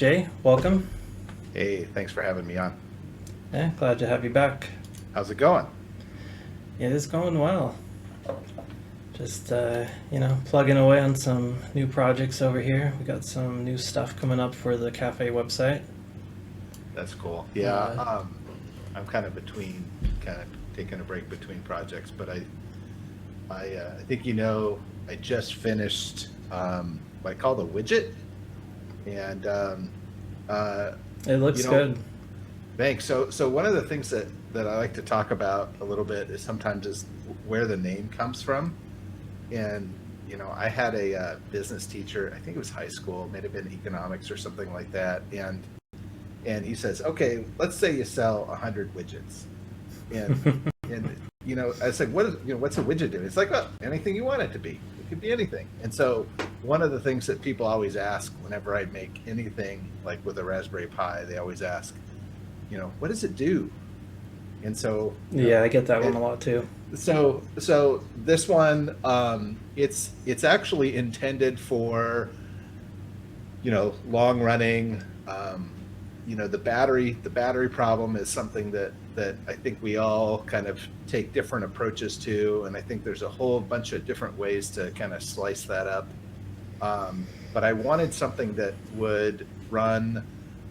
Jay, welcome. Hey, thanks for having me on. Yeah, glad to have you back. How's it going? It is going well. Just, plugging away on some new projects over here. We got some new stuff coming up for the cafe website. That's cool. Yeah, Uh, I'm kind of taking a break between projects, but I think I just finished what I call the widget, and uh, it looks you know, good. thanks. So one of the things that I like to talk about a little bit is sometimes is where the name comes from, and I had a business teacher. I think it was high school, may have been economics or something like that, and he says, okay, let's say you sell 100 widgets, and and I said, what's a widget do? It's like, well, anything you want it to be. It could be anything. And so one of the things that people always ask whenever I make anything like with a Raspberry Pi, they always ask, what does it do? And so Yeah, I get that one a lot too. so this one, it's actually intended for long running. The battery problem is something that I think we all kind of take different approaches to, and I think there's a whole bunch of different ways to kind of slice that up. But I wanted something that would run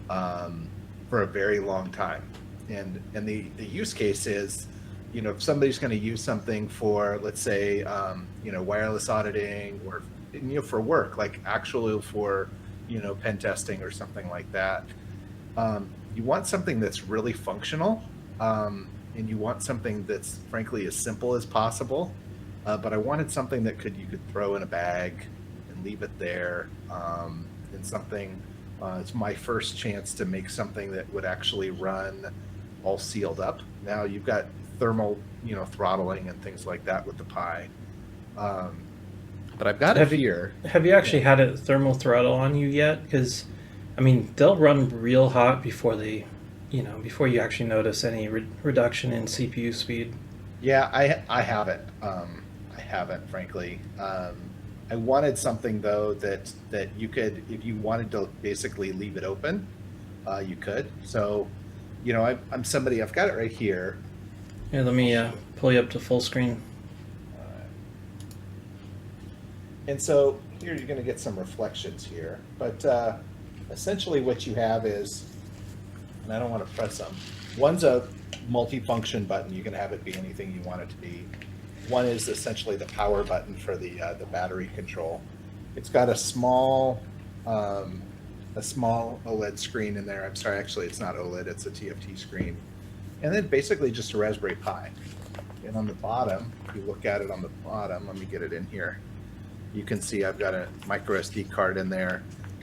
for a very long time, and the use case is, if somebody's going to use something for, let's say, wireless auditing, or for work, like actually for pen testing or something like that. You want something that's really functional, and you want something that's frankly as simple as possible. But I wanted something that you could throw in a bag and leave it there. And something, it's my first chance to make something that would actually run all sealed up. Now you've got thermal, throttling and things like that with the Pi. But I've got it here. Have you actually had a thermal throttle on you yet? Because, they'll run real hot before before you actually notice any reduction in CPU speed. Yeah, I haven't. I haven't, frankly. I wanted something though that you could, if you wanted to basically leave it open, you could. So, I'm somebody. I've got it right here. Here, let me pull you up to full screen. And so here you're going to get some reflections here, but essentially what you have is, and I don't want to press them. One's a multifunction button. You can have it be anything you want it to be. One is essentially the power button for the battery control. It's got a small OLED screen in there. I'm sorry, actually it's not OLED, it's a TFT screen. And then basically just a Raspberry Pi. And on the bottom, if you look at it on the bottom, let me get it in here. You can see I've got a micro SD card in there,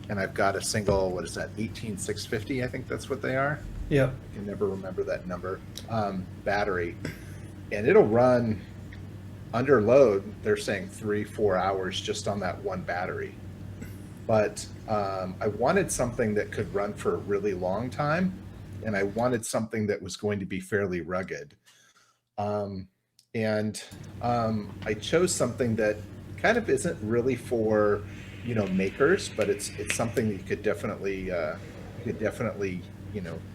and I've got a single, what is that, 18650, I think that's what they are. Yeah. I can never remember that number. Battery. And it'll run under load, they're saying 3-4 hours just on that one battery. But I wanted something that could run for a really long time, and I wanted something that was going to be fairly rugged. And I chose something that kind of isn't really for makers, but it's something that you could definitely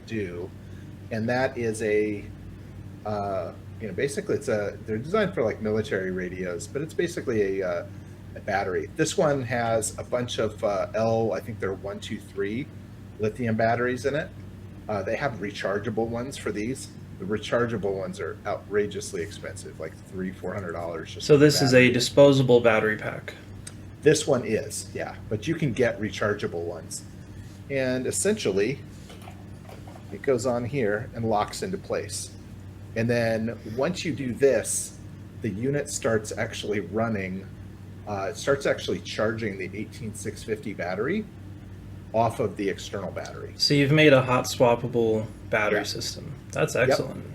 do. And that is basically they're designed for like military radios, but it's basically a battery. This one has a bunch of I think they're 123 lithium batteries in it. They have rechargeable ones for these. The rechargeable ones are outrageously expensive, like $300-$400. So this is a disposable battery pack. This one is, yeah, but you can get rechargeable ones. And essentially, it goes on here and locks into place. And then once you do this, the unit starts actually running, it starts actually charging the 18650 battery off of the external battery. So you've made a hot swappable battery system. That's excellent. Yep.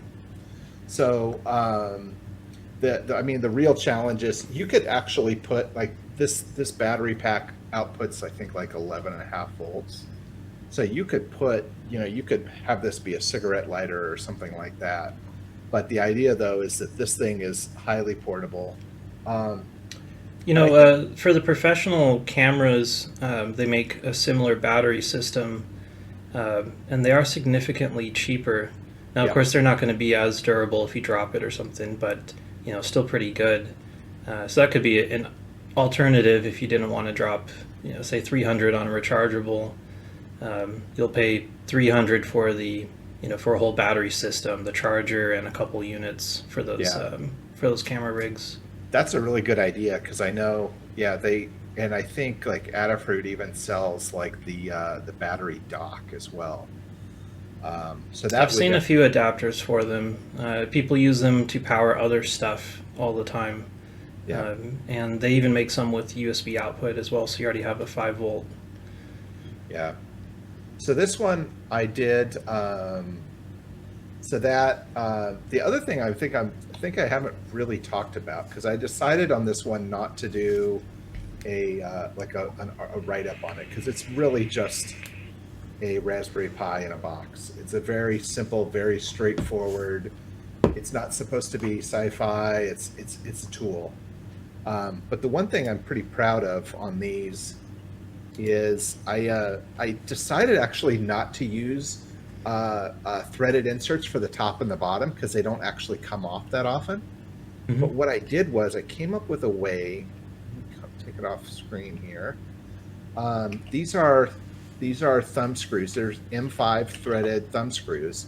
So the real challenge is you could actually put like this battery pack outputs, I think, like 11.5 volts. So you could put, you could have this be a cigarette lighter or something like that. But the idea though is that this thing is highly portable. You And I know, think, for the professional cameras, they make a similar battery system, and they are significantly cheaper. Now, of yeah, course, they're not going to be as durable if you drop it or something, but still pretty good. So that could be an alternative if you didn't want to drop, say 300 on a rechargeable. You'll pay 300 for for a whole battery system, the charger, and a couple units yeah, for those camera rigs. that's a really good idea because I know, yeah, and I think like Adafruit even sells like the battery dock as well. So I've that would seen a few adapters for them. People use them to power other stuff all the time. yeah, And they even make some with USB output as well, so you already have a 5 volt. yeah. So this one I did. So that the other thing I think I haven't really talked about because I decided on this one not to do like a write up on it because it's really just a Raspberry Pi in a box. It's a very simple, very straightforward. It's not supposed to be sci-fi. It's a tool. But the one thing I'm pretty proud of on these is I decided actually not to use threaded inserts for the top and the bottom because they don't actually come off that often. Mm-hmm. But what I did was I came up with a way. Take it off screen here. These are thumb screws. There's M5 threaded thumb screws.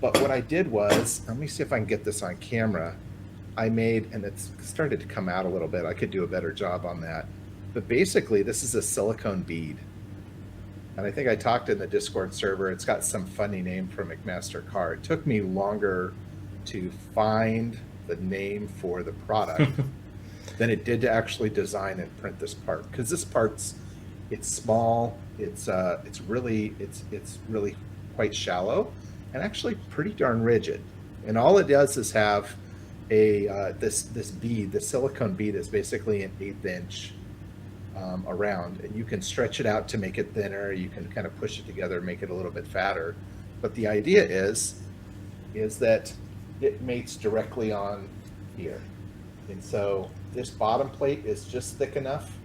But what I did was, let me see if I can get this on camera. I made, and it's started to come out a little bit. I could do a better job on that. But basically, this is a silicone bead. And I think I talked in the Discord server. It's got some funny name for McMaster Car. It took me longer to find the name for the product than it did to actually design and print this part. Because this it's small. It's really quite shallow and actually pretty darn rigid. And all it does is have this bead. The silicone bead is basically an 1/8 inch around, and you can stretch it out to make it thinner. You can kind of push it together, make it a little bit fatter. But the idea is that it mates directly on here, and so this bottom plate is just thick enough,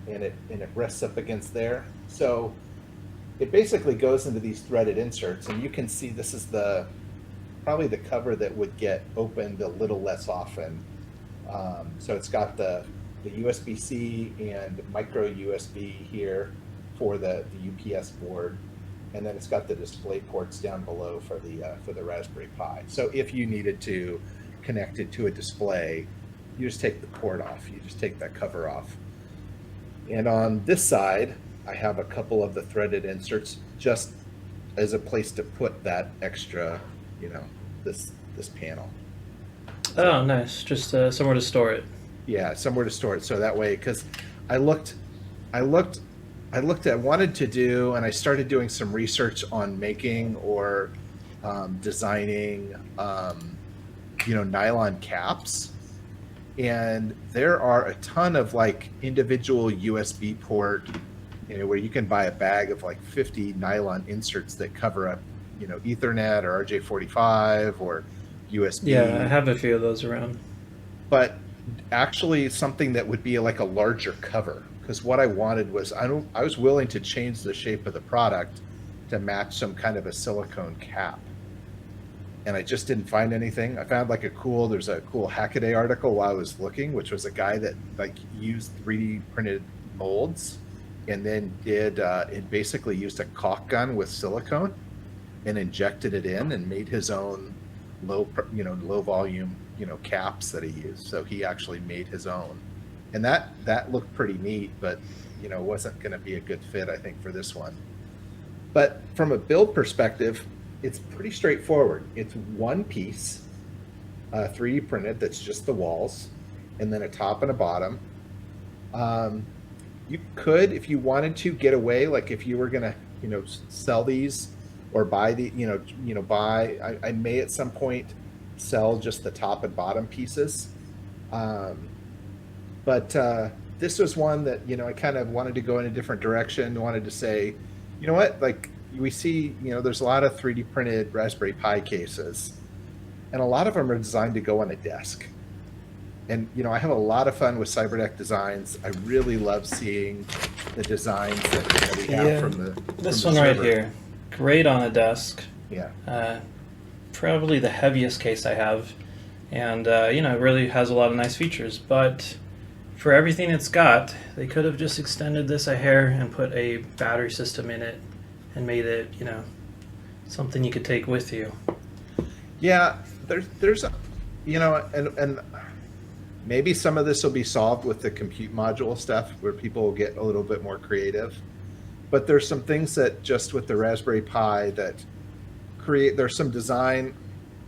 and it rests up against there. So it basically goes into these threaded inserts, and you can see this is probably the cover that would get opened a little less often. So it's got the USB-C and micro USB here for the UPS board, and then it's got the display ports down below for the Raspberry Pi. So if you needed to connect it to a display, you just take the port off. You just take that cover off. And on this side, I have a couple of the threaded inserts just as a place to put that extra, this panel. Oh, nice. Just somewhere to store it. Yeah, somewhere to store it. So that way, because I wanted to do, and I started doing some research on making or designing, nylon caps. And there are a ton of like individual USB port, where you can buy a bag of like 50 nylon inserts that cover up, Ethernet or RJ45 or USB. Yeah, I have a few of those around. But actually something that would be like a larger cover, because what I wanted was I was willing to change the shape of the product to match some kind of a silicone cap, and I just didn't find anything. I found there's a cool Hackaday article while I was looking, which was a guy that like used 3D printed molds and then it basically used a caulk gun with silicone and injected it in and made his own low volume caps that he used. So he actually made his own, and that looked pretty neat, but wasn't going to be a good fit, I think, for this one. But from a build perspective, it's pretty straightforward. It's one piece 3D printed that's just the walls, and then a top and a bottom. You could, if you wanted to, get away, like if you were going to sell these or buy I may at some point sell just the top and bottom pieces. But this was one that, I kind of wanted to go in a different direction, wanted to say, you know what, like we see, there's a lot of 3D printed Raspberry Pi cases, and a lot of them are designed to go on a desk. And you know, I have a lot of fun with Cyberdeck designs. I really love seeing the designs that we have from the this from one the right server. here, great on a desk. Yeah. Probably the heaviest case I have, and it really has a lot of nice features. But for everything it's got, they could have just extended this a hair and put a battery system in it, and made it, something you could take with you. Yeah, there's a, and maybe some of this will be solved with the compute module stuff where people will get a little bit more creative. But there's some things that just with the Raspberry Pi that there's some design,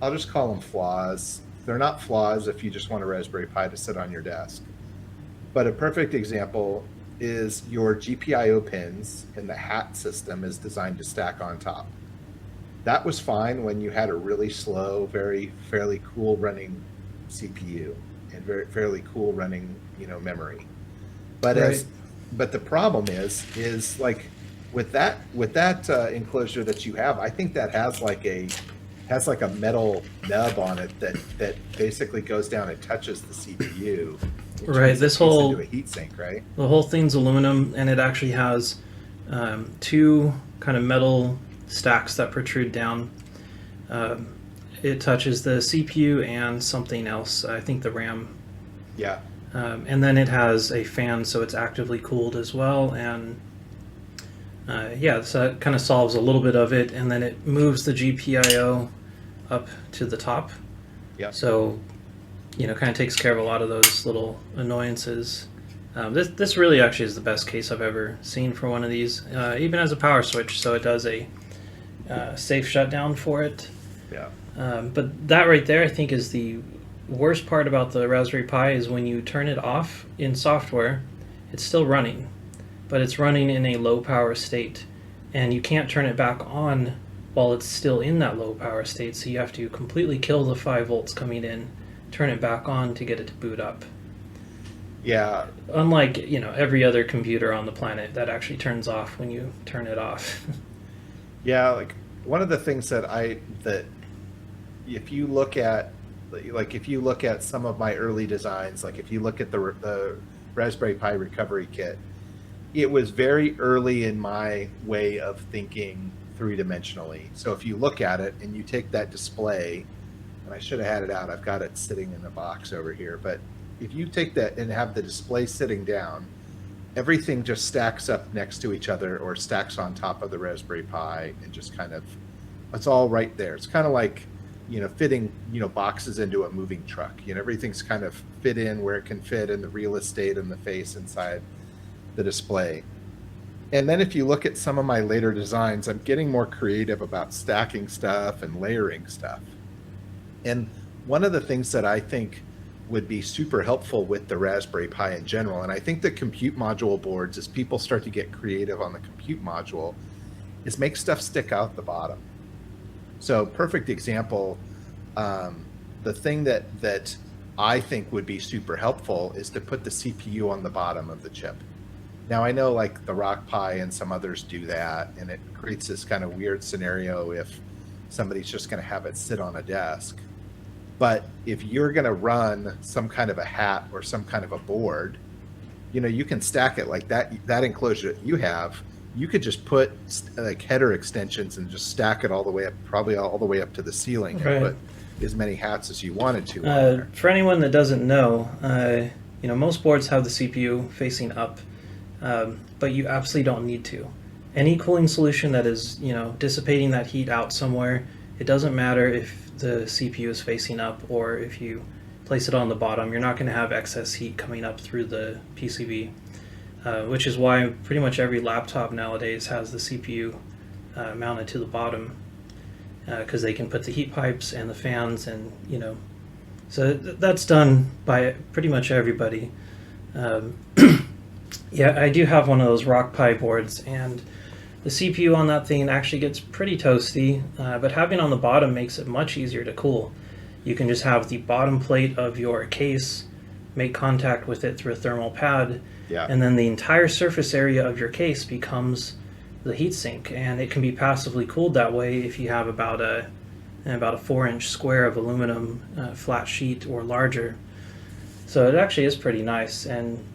I'll just call them flaws. They're not flaws if you just want a Raspberry Pi to sit on your desk. But a perfect example is your GPIO pins in the hat system is designed to stack on top. That was fine when you had a really slow, fairly cool running CPU and fairly cool running, memory. But Right. but the problem is like with that enclosure that you have, I think that has like a metal nub on it that basically goes down and touches the CPU. Which Right, means it this feeds whole into a heatsink, right? the whole thing's aluminum, and it actually has two kind of metal stacks that protrude down. Um, it touches the CPU and something else. I think the RAM. Yeah. And then it has a fan, so it's actively cooled as well. And so that kind of solves a little bit of it. And then it moves the GPIO up to the top. Yeah. So, kind of takes care of a lot of those little annoyances. This really actually is the best case I've ever seen for one of these, even as a power switch. So it does a safe shutdown for it. Yeah. But that right there, I think, is the worst part about the Raspberry Pi is when you turn it off in software, it's still running, but it's running in a low power state, and you can't turn it back on while it's still in that low power state. So you have to completely kill the 5 volts coming in, turn it back on to get it to boot up. Yeah. Unlike, every other computer on the planet that actually turns off when you turn it off. Yeah, like one of the things that if you look at some of my early designs, like if you look at the Raspberry Pi recovery kit, it was very early in my way of thinking three-dimensionally. So if you look at it and you take that display, and I should have had it out, I've got it sitting in a box over here, but if you take that and have the display sitting down, everything just stacks up next to each other or stacks on top of the Raspberry Pi and just kind of, it's all right there. It's kind of like, fitting, boxes into a moving truck. Everything's kind of fit in where it can fit in the real estate and the face inside the display. And then if you look at some of my later designs, I'm getting more creative about stacking stuff and layering stuff. And one of the things that I think would be super helpful with the Raspberry Pi in general, and I think the compute module boards, as people start to get creative on the compute module, is make stuff stick out the bottom. So perfect example, the thing that I think would be super helpful is to put the CPU on the bottom of the chip. Now I know like the Rock Pi and some others do that, and it creates this kind of weird scenario if somebody's just going to have it sit on a desk. But if you're going to run some kind of a hat or some kind of a board, you can stack it like that enclosure that you have. You could just put like header extensions and just stack it all the way up, probably all the way up to the ceiling, Right. and put as many hats as you wanted to on there. For anyone that doesn't know, most boards have the CPU facing up, but you absolutely don't need to. Any cooling solution that is, dissipating that heat out somewhere, it doesn't matter if the CPU is facing up or if you place it on the bottom. You're not going to have excess heat coming up through the PCB, which is why pretty much every laptop nowadays has the CPU mounted to the bottom, because they can put the heat pipes and the fans and, so that's done by pretty much everybody. Yeah, I do have one of those Rock Pi boards, and the CPU on that thing actually gets pretty toasty, but having on the bottom makes it much easier to cool. You can just have the bottom plate of your case make contact with it through a thermal pad, Yeah. and then the entire surface area of your case becomes the heatsink, and it can be passively cooled that way if you have about a 4-inch square of aluminum flat sheet or larger. So it actually is pretty nice. And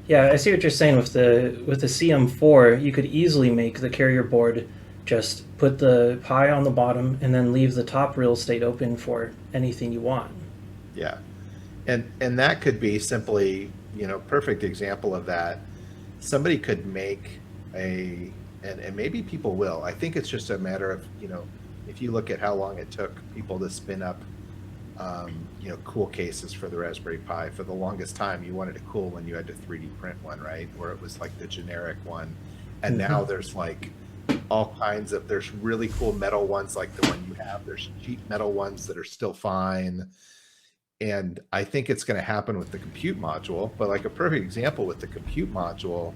yeah, I see what you're saying with the CM4. You could easily make the carrier board just put the Pi on the bottom and then leave the top real estate open for anything you want. Yeah. And that could be simply, perfect example of that. Somebody could make and maybe people will. I think it's just a matter of, if you look at how long it took people to spin up, cool cases for the Raspberry Pi. For the longest time, you wanted a cool one, you had to 3D print one, right? Where it was like the generic one. And now there's like all kinds of, there's really cool metal ones like the one you have. There's cheap metal ones that are still fine. And I think it's going to happen with the compute module. But like a perfect example with the compute module,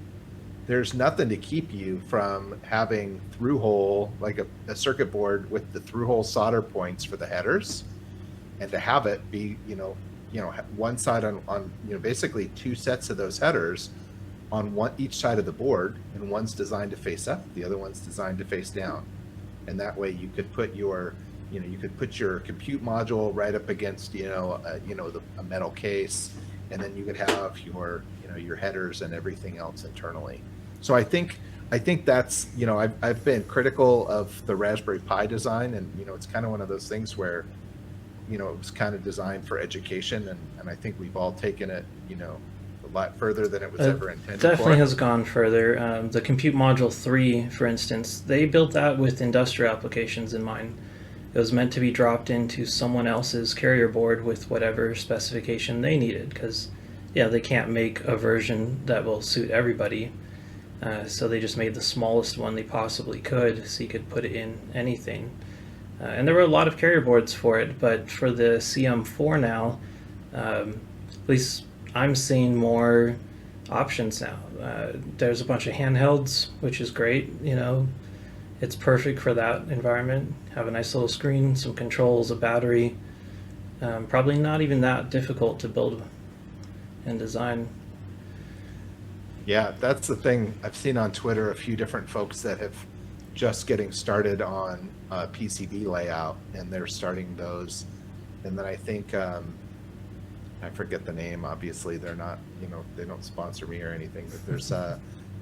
there's nothing to keep you from having through hole, like a circuit board with the through hole solder points for the headers, and to have it be, one side on basically two sets of those headers on each side of the board, and one's designed to face up, the other one's designed to face down. And that way you could put your, you could put your compute module right up against, a metal case, and then you could have your headers and everything else internally. So I think that's, I've been critical of the Raspberry Pi design, and, it's kind of one of those things where, it was kind of designed for education, and I think we've all taken it, a lot further than it was ever intended Definitely for. has gone further. The Compute Module 3, for instance, they built that with industrial applications in mind. It was meant to be dropped into someone else's carrier board with whatever specification they needed, because, they can't make a version that will suit everybody. So they just made the smallest one they possibly could, so you could put it in anything. And there were a lot of carrier boards for it, but for the CM4 now, at least I'm seeing more options now. There's a bunch of handhelds, which is great. It's perfect for that environment. Have a nice little screen, some controls, a battery. Probably not even that difficult to build and design. Yeah, that's the thing. I've seen on Twitter a few different folks that have just getting started on PCB layout, and they're starting those. And then I think, I forget the name, obviously they're not, they don't sponsor me or anything, but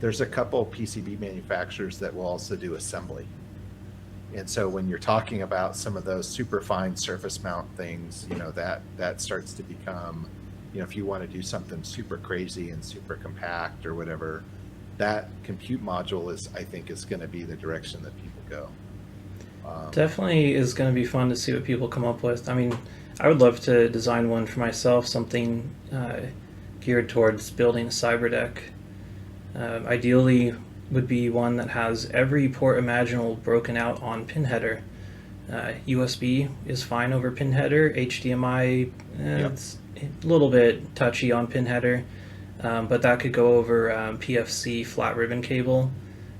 there's a couple PCB manufacturers that will also do assembly. And so when you're talking about some of those super fine surface mount things, that starts to become, if you want to do something super crazy and super compact or whatever, that compute module I think is going to be the direction that people go. Definitely is going to be fun to see what people come up with. I mean, I would love to design one for myself, something geared towards building a Cyberdeck. Ideally would be one that has every port imaginable broken out on pin header. USB is fine over pin header. HDMI, it's a little bit touchy on pin header, but that could go over PFC flat ribbon cable.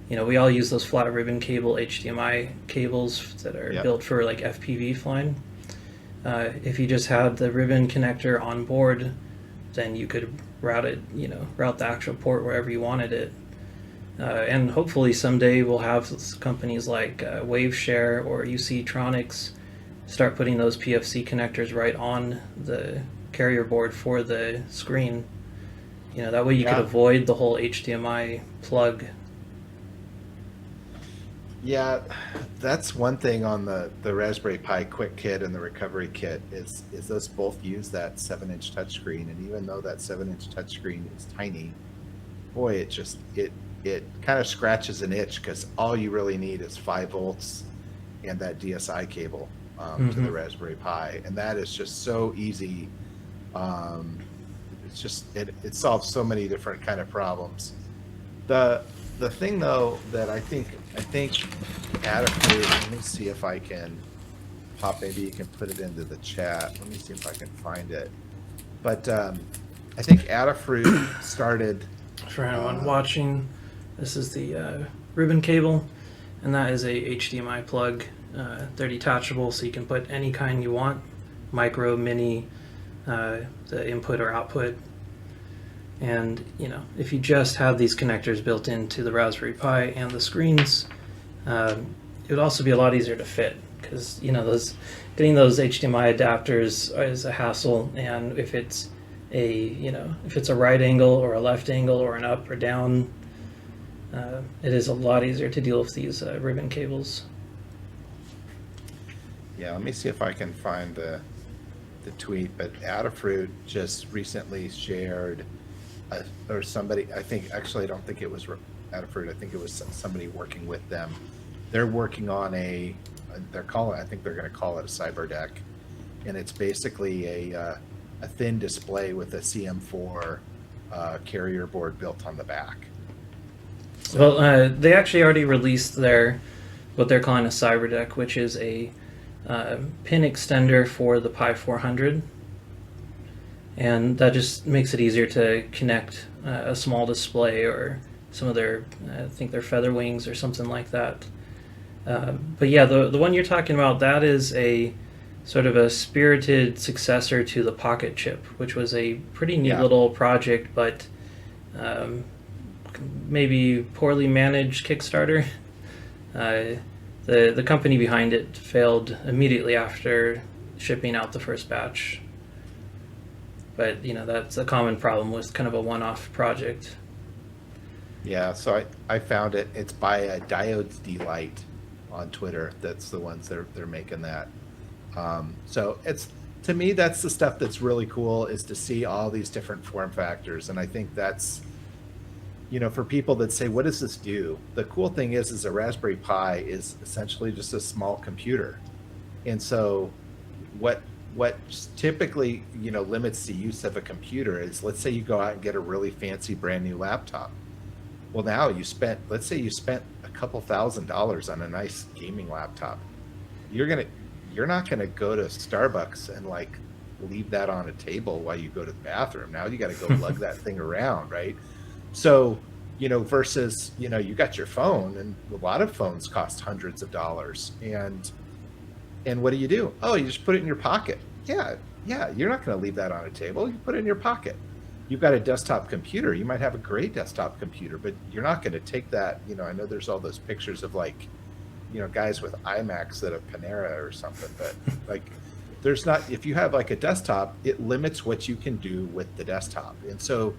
We all use those flat ribbon cable HDMI cables that are built for like FPV flying. If you just had the ribbon connector on board, then you could route it, route the actual port wherever you wanted it. And hopefully someday we'll have companies like Waveshare or UC Tronics start putting those PFC connectors right on the carrier board for the screen. That way you could avoid the whole HDMI plug. Yeah, that's one thing on the Raspberry Pi Quick Kit and the Recovery Kit is those both use that 7-inch touchscreen, and even though that 7-inch touchscreen is tiny, boy, it kind of scratches an itch, because all you really need is 5 volts and that DSI cable to the Raspberry Pi, and that is just so easy. It's just it solves so many different kind of problems. The thing though that I think Adafruit, let me see if I can pop, maybe you can put it into the chat. Let me see if I can find it. But I think Adafruit started. For anyone watching, this is the ribbon cable, and that is a HDMI plug. They're detachable, so you can put any kind you want, micro, mini, the input or output. And if you just have these connectors built into the Raspberry Pi and the screens, it would also be a lot easier to fit, because getting those HDMI adapters is a hassle, and if it's if it's a right angle or a left angle or an up or down, it is a lot easier to deal with these ribbon cables. Yeah, let me see if I can find the tweet, but Adafruit just recently shared, or somebody, I think, actually, I don't think it was Adafruit, I think it was somebody working with them. They're working on I think they're going to call it a Cyberdeck, and it's basically a thin display with a CM4 carrier board built on the back. So, well, they actually already released what they're calling a Cyberdeck, which is a pin extender for the Pi 400, and that just makes it easier to connect a small display or some of their, I think their feather wings or something like that. But yeah, the one you're talking about, that is a sort of a spirited successor to the Pocket Chip, which was a pretty neat little project, but maybe poorly managed Kickstarter. The company behind it failed immediately after shipping out the first batch. But that's a common problem with kind of a one-off project. Yeah, so I found it. It's by Diodes Delight on Twitter. That's the ones they're making that. So to me, that's the stuff that's really cool, is to see all these different form factors. And I think that's, for people that say, what does this do? The cool thing is a Raspberry Pi is essentially just a small computer. And so what typically, limits the use of a computer is, let's say you go out and get a really fancy brand new laptop. Well, now let's say you spent a couple $1,000s on a nice gaming laptop. You're not gonna go to Starbucks and like leave that on a table while you go to the bathroom. Now you got to go lug that thing around, right? So, versus, you got your phone, and a lot of phones cost hundreds of dollars. And what do? Oh, you just put it in your pocket. Yeah, you're not going to leave that on a table. You put it in your pocket. You've got a desktop computer. You might have a great desktop computer, but you're not going to take that. I know there's all those pictures of like, guys with iMacs at a Panera or something, but like, there's not, if you have like a desktop, it limits what you can do with the desktop. And so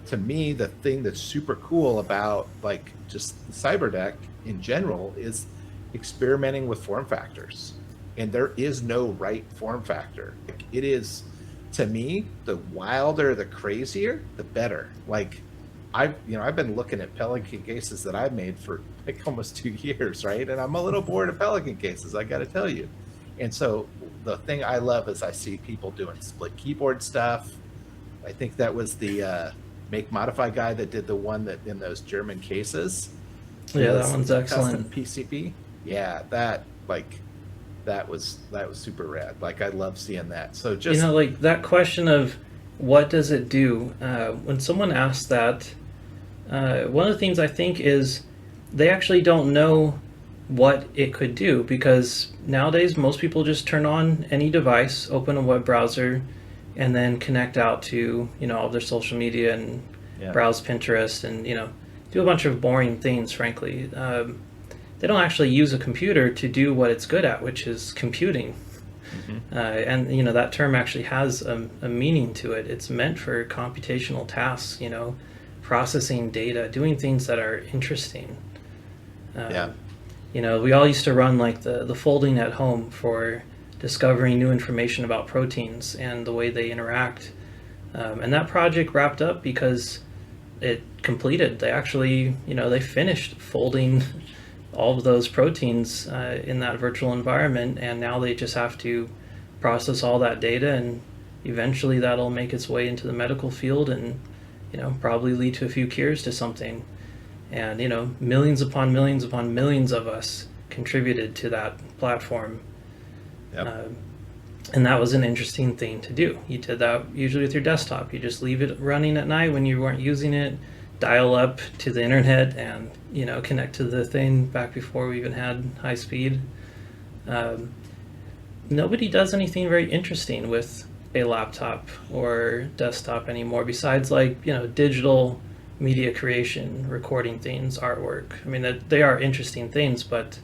to me, the thing that's super cool about like just the Cyberdeck in general is experimenting with form factors. And there is no right form factor. It is, to me, the wilder, the crazier, the better. Like, I've been looking at Pelican cases that I've made for like almost 2 years, right? And I'm a little bored of Pelican cases, I got to tell you. And so the thing I love is I see people doing split keyboard stuff. I think that was the Make Modify guy that did the one that in those German cases. Yeah, that one's excellent. PCB. Yeah, that was super rad. Like, I love seeing that. So just like that question of what does it do? When someone asks that, one of the things I think is they actually don't know what it could do, because nowadays most people just turn on any device, open a web browser, and then connect out to all of their social media and browse Pinterest and do a bunch of boring things. Frankly, they don't actually use a computer to do what it's good at, which is computing. Mm-hmm. And that term actually has a meaning to it. It's meant for computational tasks, processing data, doing things that are interesting. We all used to run like the folding at home for discovering new information about proteins and the way they interact. And that project wrapped up because it completed. They actually, they finished folding all of those proteins in that virtual environment, and now they just have to process all that data, and eventually that'll make its way into the medical field and probably lead to a few cures to something. And millions upon millions upon millions of us contributed to that platform. Yep. And that was an interesting thing to do. You did that usually with your desktop. You just leave it running at night when you weren't using it, dial up to the internet, and connect to the thing back before we even had high speed. Nobody does anything very interesting with a laptop or desktop anymore, besides like digital media creation, recording things, artwork. I mean, they are interesting things, but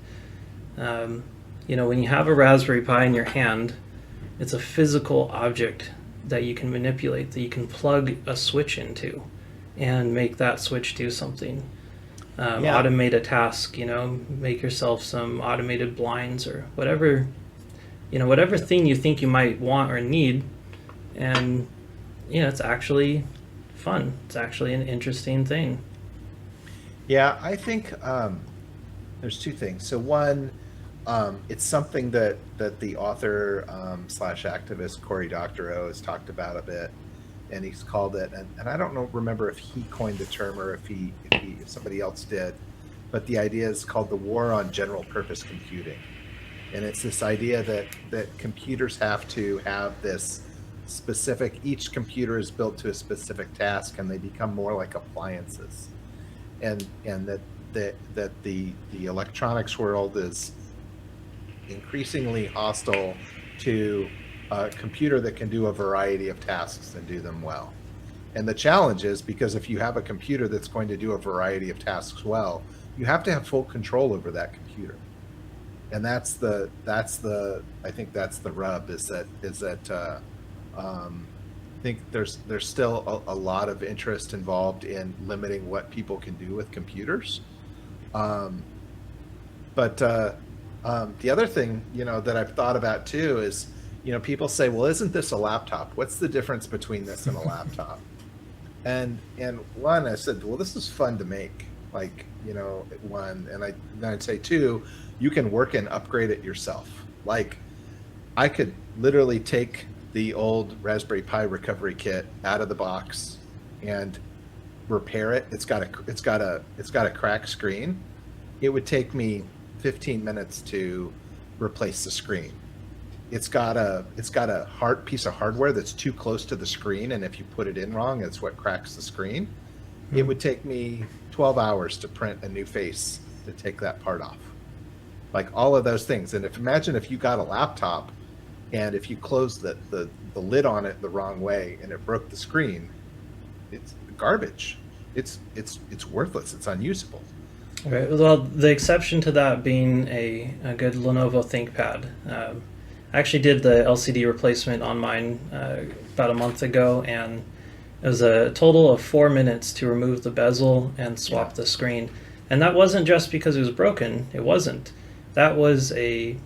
when you have a Raspberry Pi in your hand, it's a physical object that you can manipulate, that you can plug a switch into and make that switch do something. Automate a task, make yourself some automated blinds or whatever, whatever thing you think you might want or need. And, it's actually fun. It's actually an interesting thing. Yeah, I think there's two things. So one, it's something that the author slash activist Cory Doctorow has talked about a bit, and he's called it, and I don't remember if he coined the term or if somebody else did, but the idea is called the war on general purpose computing, and it's this idea that computers have to have this specific. Each computer is built to a specific task, and they become more like appliances, and that the electronics world is increasingly hostile to a computer that can do a variety of tasks and do them well. And the challenge is, because if you have a computer that's going to do a variety of tasks well, you have to have full control over that computer. And I think that's the rub, is that I think there's still a lot of interest involved in limiting what people can do with computers. But the other thing, that I've thought about too is, people say, well, isn't this a laptop? What's the difference between this and a laptop? And one, I said, well, this is fun to make. Like, one, and then I'd say two, you can work and upgrade it yourself. Like, I could literally take the old Raspberry Pi recovery kit out of the box and repair it. It's got a cracked screen. It would take me 15 minutes to replace the screen. It's got a hard piece of hardware that's too close to the screen, and if you put it in wrong, it's what cracks the screen. It would take me 12 hours to print a new face to take that part off. Like, all of those things. And imagine if you got a laptop, and if you closed the lid on it the wrong way and it broke the screen, it's garbage. It's worthless. It's unusable. Okay. Well, the exception to that being a good Lenovo ThinkPad. I actually did the LCD replacement on mine about a month ago, and it was a total of 4 minutes to remove the bezel and swap the screen. And that wasn't just because it was broken. It wasn't. That was a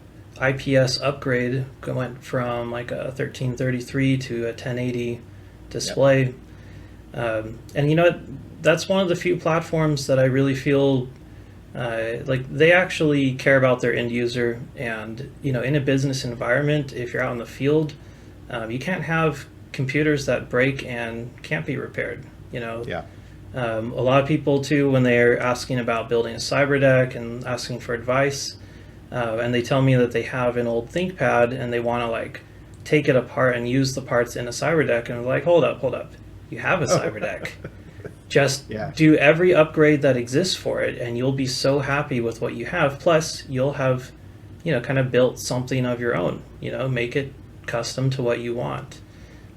IPS upgrade. It went from like a 1333 to a 1080 display. And that's one of the few platforms that I really feel like they actually care about their end user. And in a business environment, if you're out in the field, you can't have computers that break and can't be repaired. A lot of people too, when they're asking about building a Cyberdeck and asking for advice, and they tell me that they have an old ThinkPad and they want to like take it apart and use the parts in a Cyberdeck, and I'm like, hold up, you have a Cyberdeck. Just do every upgrade that exists for it, and you'll be so happy with what you have. Plus, you'll have, kind of built something of your own. Make it custom to what you want.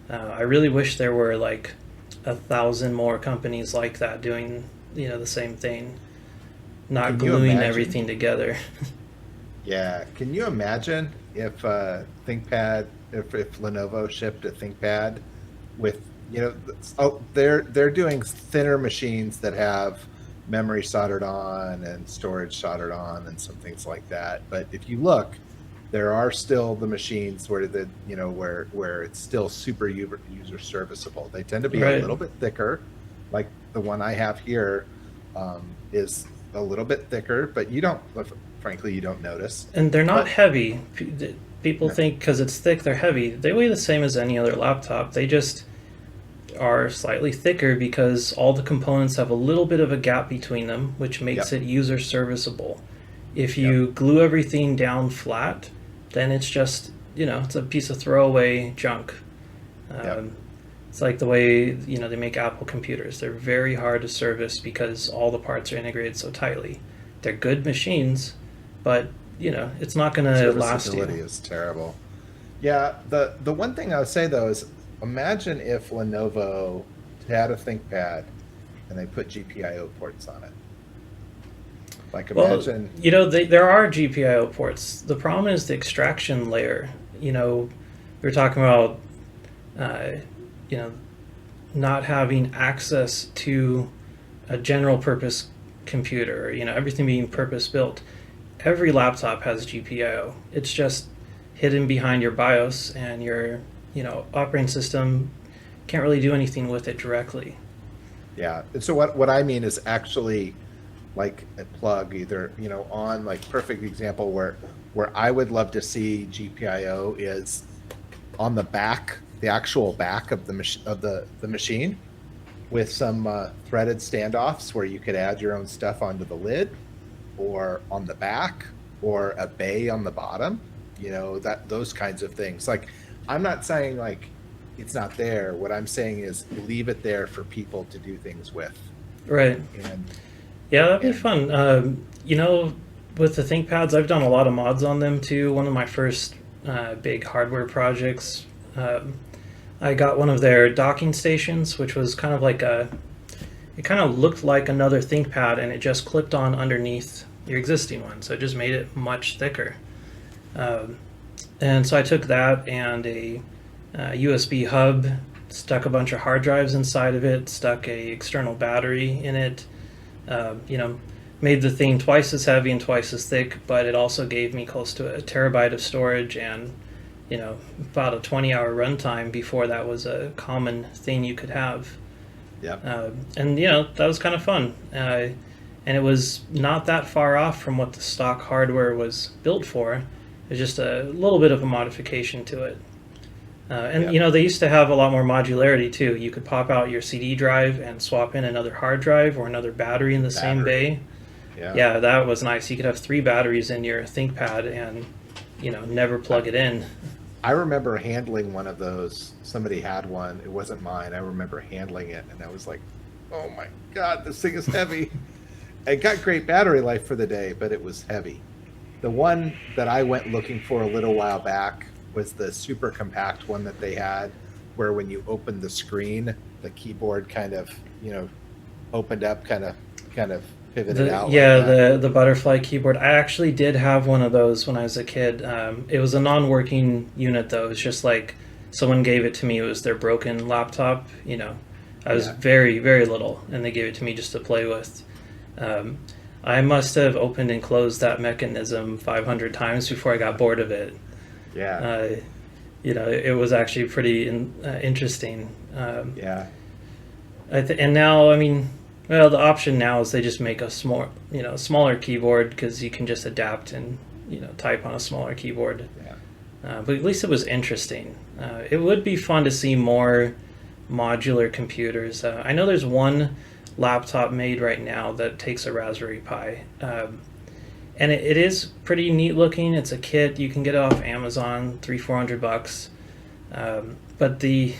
I really wish there were like 1,000 more companies like that doing, the same thing, not gluing everything together. Yeah. Can you imagine if ThinkPad, if Lenovo shipped a ThinkPad with, they're doing thinner machines that have memory soldered on and storage soldered on and some things like that. But if you look, there are still the machines where where it's still super user serviceable. They tend to be a little bit thicker, like the one I have here is a little bit thicker, but frankly, you don't notice. And they're not heavy. People think because it's thick, they're heavy. They weigh the same as any other laptop. They just are slightly thicker because all the components have a little bit of a gap between them, which makes it user serviceable. If you glue everything down flat, then it's just, it's a piece of throwaway junk. It's like the way, they make Apple computers. They're very hard to service because all the parts are integrated so tightly. They're good machines, but, it's not going to last you. Serviceability is terrible. Yeah, the one thing I would say, though, is imagine if Lenovo had a ThinkPad and they put GPIO ports on it. Like, imagine... Well, there are GPIO ports. The problem is the extraction layer. We were talking about you know, not having access to a general purpose computer, everything being purpose built. Every laptop has GPIO. It's just hidden behind your BIOS, and your, operating system can't really do anything with it directly. Yeah. And so what I mean is actually like a plug either, on like perfect example where I would love to see GPIO is on the back, the actual back of the machine with some threaded standoffs where you could add your own stuff onto the lid or on the back or a bay on the bottom, that those kinds of things. Like, I'm not saying like it's not there. What I'm saying is leave it there for people to do things with. Right. And yeah, that'd be fun. With the ThinkPads, I've done a lot of mods on them too. One of my first big hardware projects, I got one of their docking stations, which was kind of like it kind of looked like another ThinkPad, and it just clipped on underneath your existing one. So it just made it much thicker. And so I took that and a USB hub, stuck a bunch of hard drives inside of it, stuck a external battery in it, made the thing twice as heavy and twice as thick, but it also gave me close to a terabyte of storage and, about a 20-hour runtime before that was a common thing you could have. yeah. And, that was kind of fun. And it was not that far off from what the stock hardware was built for. It was just a little bit of a modification to it. They used to have a lot more modularity too. You could pop out your CD drive and swap in another hard drive or another battery in the same bay. Yeah, that was nice. You could have 3 batteries in your ThinkPad and, never plug it in. I remember handling one of those. Somebody had one. It wasn't mine. I remember handling it, and I was like, oh my God, this thing is heavy. It got great battery life for the day, but it was heavy. The one that I went looking for a little while back was the super compact one that they had, where when you opened the screen, the keyboard kind of, opened up, kind of pivoted out. Yeah, like the butterfly keyboard. I actually did have one of those when I was a kid. It was a non-working unit though. It was just like someone gave it to me. It was their broken laptop. I was very, very little, and they gave it to me just to play with. I must have opened and closed that mechanism 500 times before I got bored of it. Yeah. It was actually pretty interesting. Yeah. And now, well, the option now is they just make a smaller keyboard because you can just adapt and, type on a smaller keyboard. Yeah. But at least it was interesting. It would be fun to see more modular computers. I know there's one laptop made right now that takes a Raspberry Pi. And it is pretty neat looking. It's a kit. You can get it off Amazon, $300-400. But the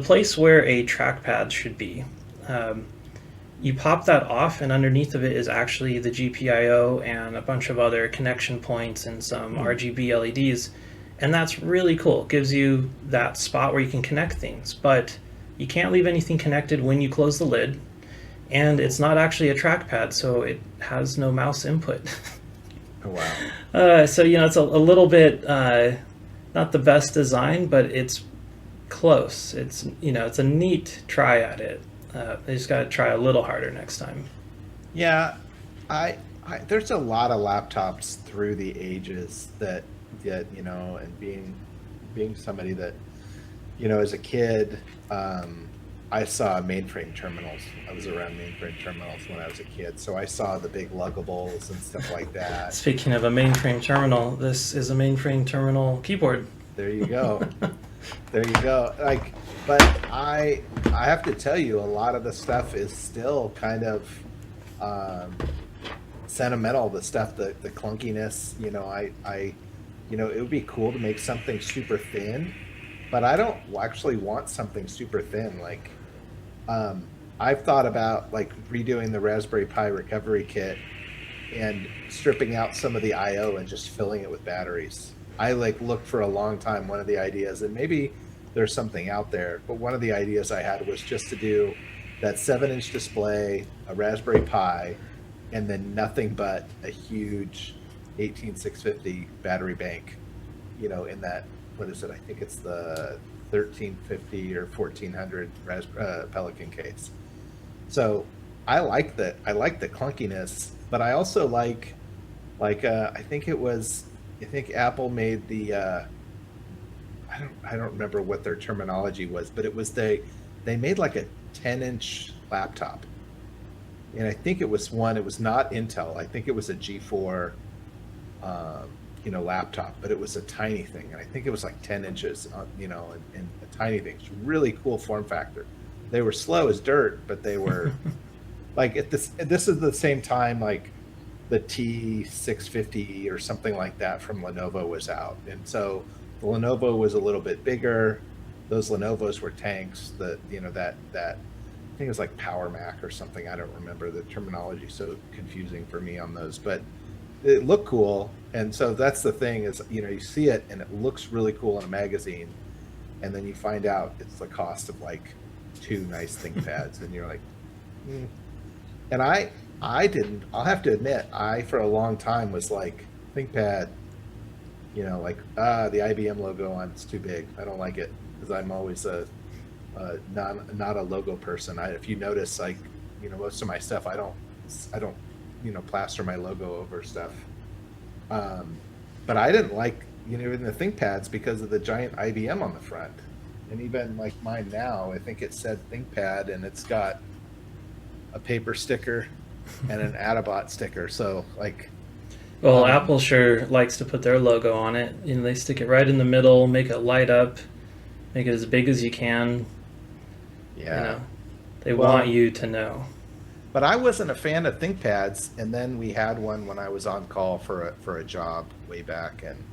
place where a trackpad should be, you pop that off, and underneath of it is actually the GPIO and a bunch of other connection points and some RGB LEDs. And that's really cool. It gives you that spot where you can connect things. But you can't leave anything connected when you close the lid. And it's not actually a trackpad, so it has no mouse input. Oh, wow. So, it's a little bit not the best design, but it's close. It's, it's a neat try at it. They just got to try a little harder next time. Yeah. I there's a lot of laptops through the ages that and being somebody that, as a kid, I saw mainframe terminals. I was around mainframe terminals when I was a kid, so I saw the big luggables and stuff like that. Speaking of a mainframe terminal, this is a mainframe terminal keyboard. There you go. There you go. But I have to tell you, a lot of the stuff is still kind of sentimental. The stuff, the clunkiness. It would be cool to make something super thin, but I don't actually want something super thin. Like, I've thought about redoing the Raspberry Pi recovery kit and stripping out some of the I/O and just filling it with batteries. I looked for a long time. One of the ideas, and maybe there's something out there, but one of the ideas I had was just to do that 7-inch display, a Raspberry Pi, and then nothing but a huge 18650 battery bank, in that, what is it? I think it's the 1350 or 1400 Pelican case. So I like the clunkiness, but I also like I think Apple made the I don't remember what their terminology was, but it was they made like a 10-inch laptop, and I think it was not Intel. I think it was a G4 laptop, but it was a tiny thing, and I think it was like 10 inches, and a tiny thing. It's really cool form factor. They were slow as dirt, but they were like this is the same time like the T650 or something like that from Lenovo was out, and so the Lenovo was a little bit bigger. Those Lenovos were tanks. That I think it was like Power Mac or something. I don't remember the terminology, so confusing for me on those, but it looked cool. And so that's the thing is, you see it and it looks really cool in a magazine, and then you find out it's the cost of like 2 nice ThinkPads, and you're like, And I'll have to admit, I for a long time was like, ThinkPad, like the IBM logo on it's too big. I don't like it, because I'm always not a logo person. If you notice, like, most of my stuff, I don't plaster my logo over stuff. But I didn't like, even the ThinkPads because of the giant IBM on the front. And even like mine now, I think it said ThinkPad, and it's got a paper sticker and an Adabot sticker. So like, well, Apple sure likes to put their logo on it. They stick it right in the middle, make it light up, make it as big as you can. Yeah. They want you to know. But I wasn't a fan of ThinkPads, and then we had one when I was on call for a job way back in,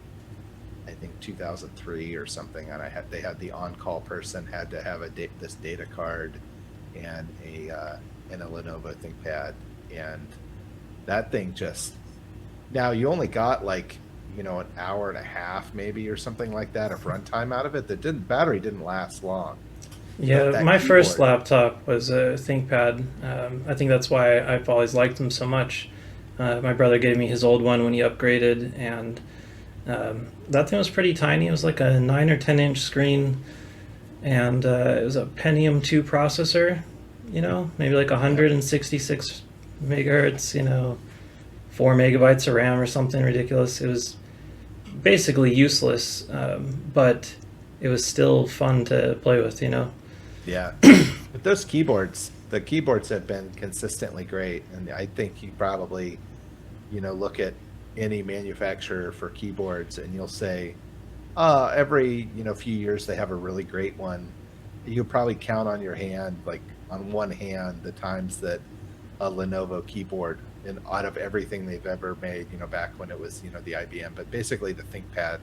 I think 2003 or something, and they had the on-call person had to have this data card and a Lenovo ThinkPad, and that thing just, now you only got like an hour and a half maybe or something like that of runtime out of it. Battery didn't last long. Yeah, my first laptop was a ThinkPad. I think that's why I've always liked them so much. My brother gave me his old one when he upgraded, and that thing was pretty tiny. It was like a 9 or 10-inch screen, and it was a Pentium 2 processor, maybe like 166 megahertz, 4 megabytes of RAM or something ridiculous. It was basically useless, but it was still fun to play with, Yeah. But the keyboards have been consistently great. And I think you probably, look at any manufacturer for keyboards and you'll say, every, few years they have a really great one. You'll probably count on one hand, the times that a Lenovo keyboard, and out of everything they've ever made, back when it was, the IBM, but basically the ThinkPad.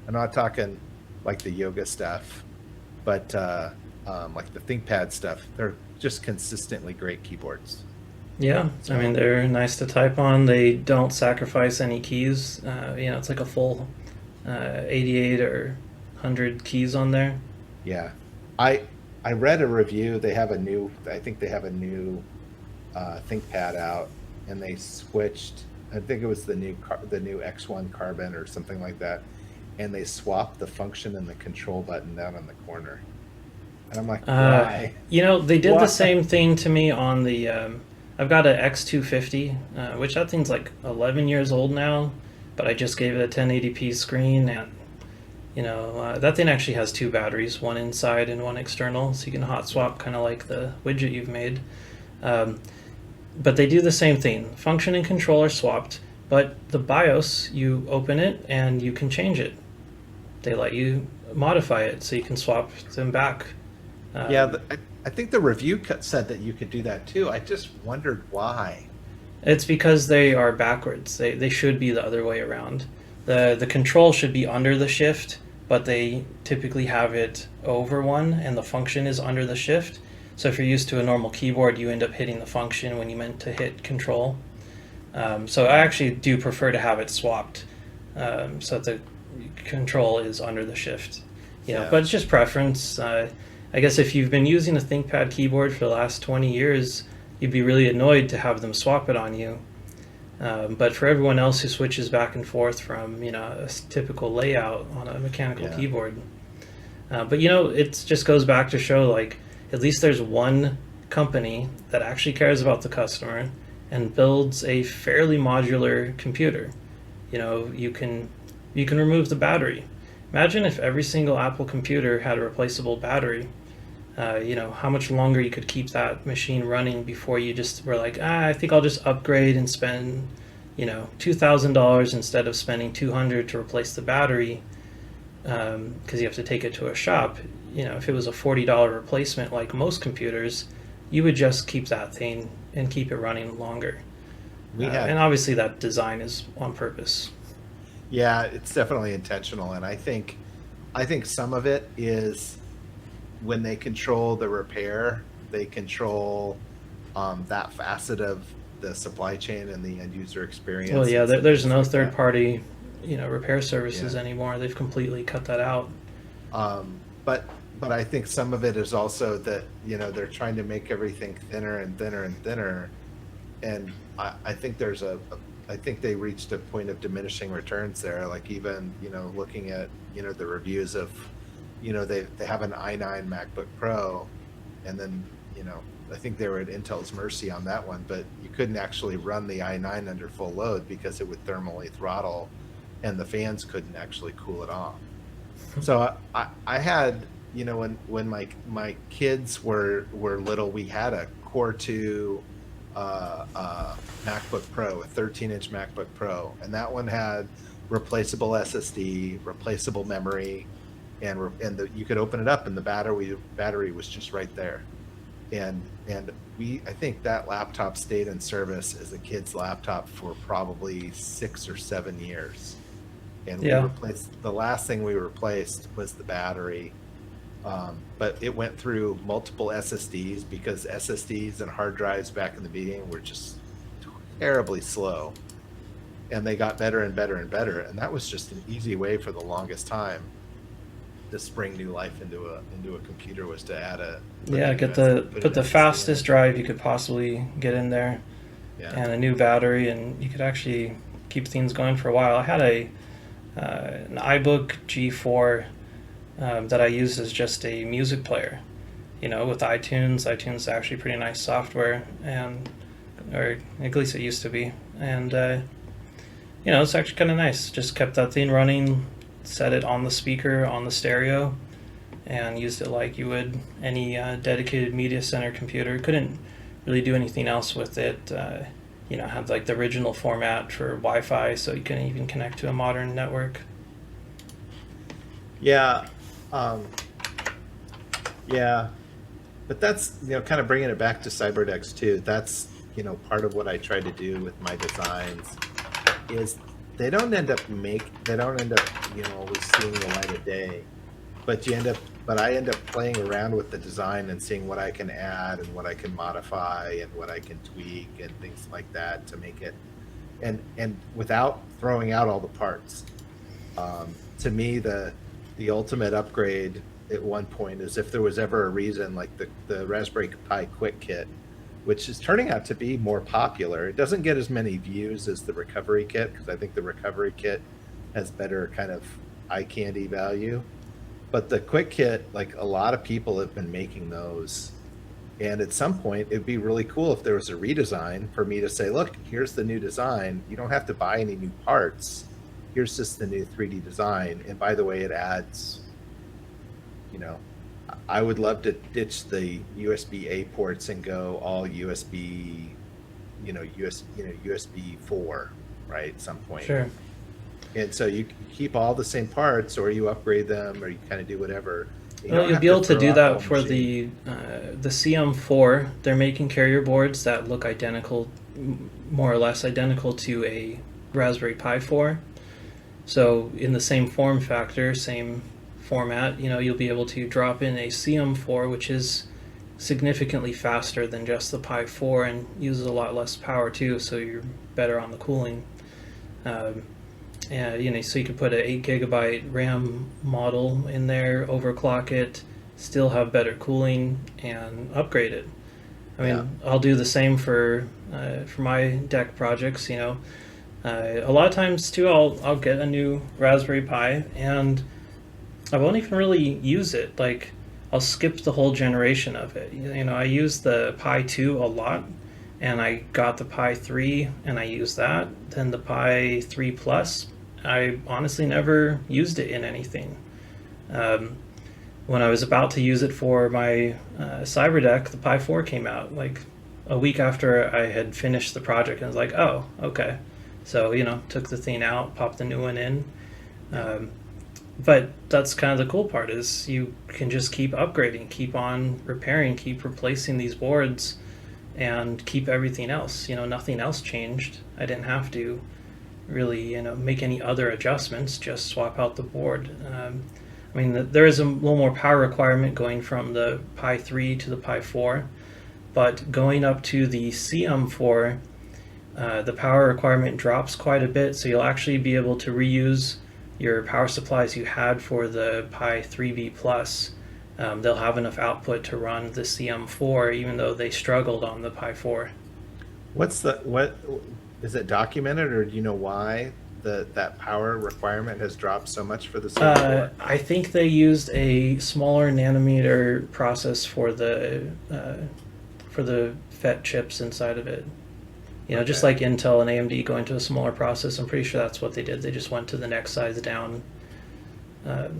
I'm not talking like the yoga stuff, but like the ThinkPad stuff, they're just consistently great keyboards. Yeah, so, I mean, they're nice to type on. They don't sacrifice any keys. It's like a full 88 or 100 keys on there. Yeah, I read a review. I think they have a new ThinkPad out, and they switched. I think it was the new X1 Carbon or something like that, and they swapped the function and the control button down in the corner. And I'm like, why? They did the same thing to me on the. I've got an X250, which that thing's like 11 years old now, but I just gave it a 1080p screen, and that thing actually has 2 batteries, one inside and one external, so you can hot swap, kind of like the widget you've made. But they do the same thing. Function and control are swapped, but the BIOS, you open it and you can change it. They let you modify it, so you can swap them back. I think the review said that you could do that too. I just wondered why. It's because they are backwards. They should be the other way around. The control should be under the shift, but they typically have it over one, and the function is under the shift. So if you're used to a normal keyboard, you end up hitting the function when you meant to hit control. So I actually do prefer to have it swapped, so that the control is under the shift. But it's just preference. I guess if you've been using a ThinkPad keyboard for the last 20 years, you'd be really annoyed to have them swap it on you. But for everyone else who switches back and forth from a typical layout on a mechanical keyboard, But you know, it just goes back to show like at least there's one company that actually cares about the customer and builds a fairly modular computer. You know, you can remove the battery. Imagine if every single Apple computer had a replaceable battery. You know, how much longer you could keep that machine running before you just were like, I think I'll just upgrade and spend, you know, $2,000 instead of spending 200 to replace the battery, because you have to take it to a shop. You know, if it was a $40 replacement like most computers, you would just keep that thing and keep it running longer. We had, And obviously that design is on purpose. yeah, it's definitely intentional, and I think some of it is when they control the repair, they control that facet of the supply chain and the end user experience. Well, yeah, and there's things no like third that. party, you know, repair services Yeah. anymore. They've completely cut that out. But I think some of it is also that they're trying to make everything thinner and thinner and thinner, and I think I think they reached a point of diminishing returns there. Like even looking at the reviews of they have an i9 MacBook Pro, and then I think they were at Intel's mercy on that one, but you couldn't actually run the i9 under full load because it would thermally throttle, and the fans couldn't actually cool it off. So I had when my kids were little, we had a Core 2 MacBook Pro, a 13-inch MacBook Pro, and that one had replaceable SSD, replaceable memory, and you could open it up, and the battery was just right there. And I think that laptop stayed in service as a kid's laptop for probably 6 or 7 years. And we Yeah. replaced the last thing we replaced was the battery. But it went through multiple SSDs because SSDs and hard drives back in the beginning were just terribly slow, and they got better and better and better. And that was just an easy way for the longest time to spring new life into a computer, was to add Yeah, put put an the SSD fastest drive you could possibly get in there, in. Yeah. and a new battery, and you could actually keep things going for a while. I had an iBook G4 that I used as just a music player. You know, with iTunes. iTunes is actually pretty nice software, or at least it used to be. And you know, it's actually kind of nice. Just kept that thing running, set it on the speaker on the stereo, and used it like you would any dedicated media center computer. Couldn't really do anything else with it. You know, had like the original format for Wi-Fi, so you couldn't even connect to a modern network. Yeah. Yeah. But that's, kind of bringing it back to Cyberdecks too. That's, part of what I try to do with my designs is they don't end up, always seeing the light of day, but I end up playing around with the design and seeing what I can add and what I can modify and what I can tweak and things like that to make it, and without throwing out all the parts. To me, the ultimate upgrade at one point is if there was ever a reason, like the Raspberry Pi Quick Kit, which is turning out to be more popular. It doesn't get as many views as the Recovery Kit, because I think the Recovery Kit has better kind of eye candy value. But the Quick Kit, like a lot of people have been making those. And at some point, it'd be really cool if there was a redesign for me to say, look, here's the new design. You don't have to buy any new parts. Here's just the new 3D design. And by the way, it adds, I would love to ditch the USB-A ports and go all USB, USB 4, right, at some point. Sure. And so you keep all the same parts, or you upgrade them, or you kind of do whatever. Well, you'll be able to do that for the CM4. They're making carrier boards that look identical, more or less identical to a Raspberry Pi 4. So in the same form factor, same format, you'll be able to drop in a CM4, which is significantly faster than just the Pi 4 and uses a lot less power too, so you're better on the cooling. And so you could put an 8 GB RAM model in there, overclock it, still have better cooling, and upgrade it. I mean, I'll do the same for my deck projects. A lot of times too, I'll get a new Raspberry Pi, and I won't even really use it. Like, I'll skip the whole generation of it. You know, I use the Pi 2 a lot, and I got the Pi 3, and I used that. Then the Pi 3 Plus, I honestly never used it in anything. Um, when I was about to use it for my Cyberdeck, the Pi 4 came out like a week after I had finished the project, and I was like, oh, okay. So, you know, took the thing out, popped the new one in. Um, but that's kind of the cool part, is you can just keep upgrading, keep on repairing, keep replacing these boards, and keep everything else. You know, nothing else changed. I didn't have to really, you know, make any other adjustments, just swap out the board. I mean, there is a little more power requirement going from the Pi 3 to the Pi 4, but going up to the CM4, the power requirement drops quite a bit, so you'll actually be able to reuse your power supplies you had for the Pi 3B Plus. They'll have enough output to run the CM4, even though they struggled on the Pi 4. What is it documented, or do you know why that power requirement has dropped so much for the CM4? I think they used a smaller nanometer process for the FET chips inside of it. You know, just like Intel and AMD going to a smaller process, I'm pretty sure that's what they did. They just went to the next size down,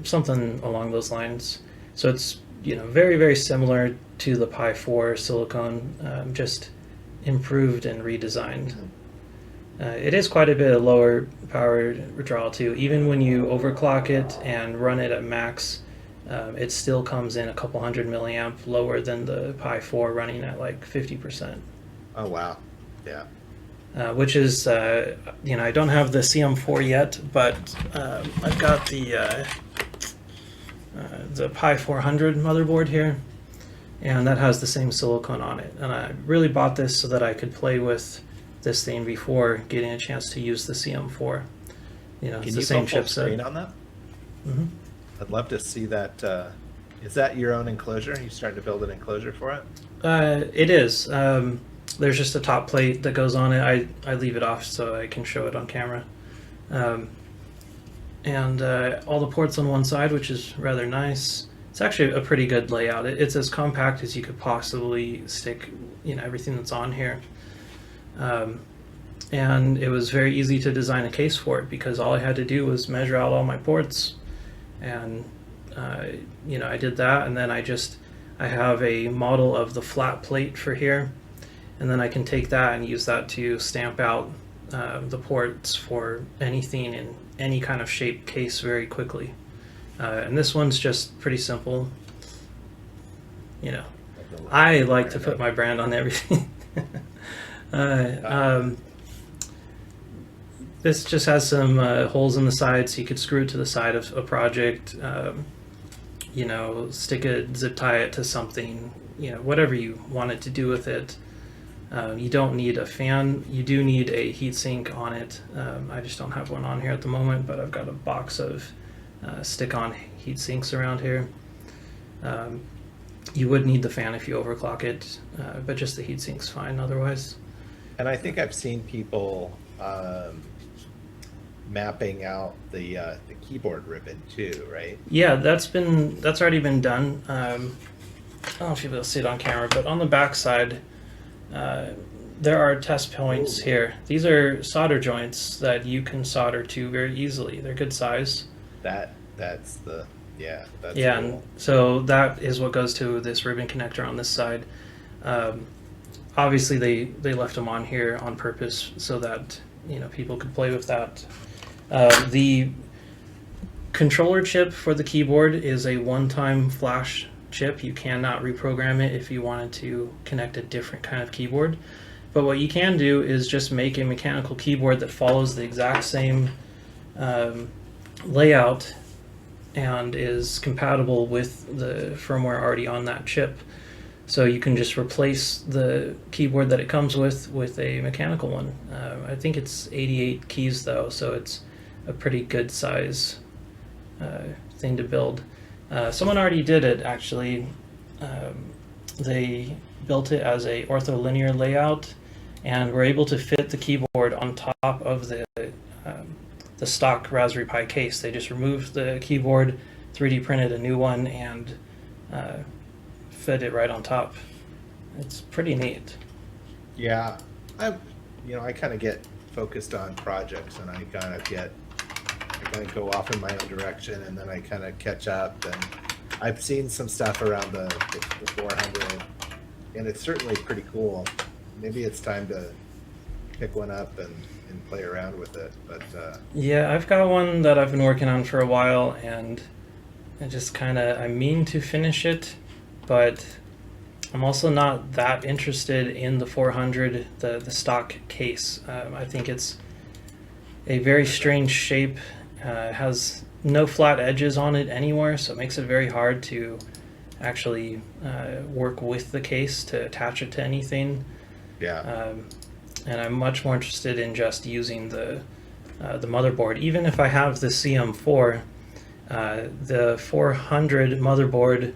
something along those lines. So it's, you know, very, very similar to the Pi 4 silicone, just improved and redesigned. It is quite a bit of lower power withdrawal too. Even when you overclock it and run it at max, it still comes in a couple hundred milliamp lower than the Pi 4 running at like 50%. Oh wow, yeah. Which is, you know, I don't have the CM4 yet, but I've got the Pi 400 motherboard here, and that has the same silicone on it. And I really bought this so that I could play with this thing before getting a chance to use the CM4. You know, it's the same chipset. Screen on that? Mm-hmm. I'd love to see that. Is that your own enclosure? Are you starting to build an enclosure for it? It is. There's just a top plate that goes on it. I leave it off so I can show it on camera. And all the ports on one side, which is rather nice. It's actually a pretty good layout. It's as compact as you could possibly stick, you know, everything that's on here. And it was very easy to design a case for it, because all I had to do was measure out all my ports, and you know, I did that, and then I have a model of the flat plate for here, and then I can take that and use that to stamp out the ports for anything in any kind of shape case very quickly. And this one's just pretty simple. You know, I like to put my brand on everything. This just has some holes in the side, so you could screw it to the side of a project. You know, stick it, zip tie it to something. You know, whatever you wanted to do with it. You don't need a fan. You do need a heatsink on it. I just don't have one on here at the moment, but I've got a box of stick-on heat sinks around here. You would need the fan if you overclock it, but just the heat sink's fine otherwise. And I think I've seen people mapping out the keyboard ribbon too, right? Yeah, that's already been done. I don't know if you'll be able to see it on camera, but on the back side, there are test points here. These are solder joints that you can solder to very easily. They're good size. That's cool. And so that is what goes to this ribbon connector on this side. Obviously they left them on here on purpose so that, you know, people could play with that. The controller chip for the keyboard is a one-time flash chip. You cannot reprogram it if you wanted to connect a different kind of keyboard. But what you can do is just make a mechanical keyboard that follows the exact same layout and is compatible with the firmware already on that chip. So you can just replace the keyboard that it comes with a mechanical one. I think it's 88 keys though, so it's a pretty good size thing to build. Someone already did it actually. They built it as a ortholinear layout and were able to fit the keyboard on top of the stock Raspberry Pi case. They just removed the keyboard, 3D printed a new one and fit it right on top. It's pretty neat. Yeah, I kind of get focused on projects, and I kind of go off in my own direction, and then I kind of catch up. And I've seen some stuff around the 400, and it's certainly pretty cool. Maybe it's time to pick one up and play around with it. But Yeah, I've got one that I've been working on for a while, and I mean to finish it, but I'm also not that interested in the 400, the stock case. I think it's a very strange shape. Has no flat edges on it anywhere, so it makes it very hard to actually work with the case to attach it to anything. yeah, And I'm much more interested in just using the motherboard. Even if I have the CM4, the 400 motherboard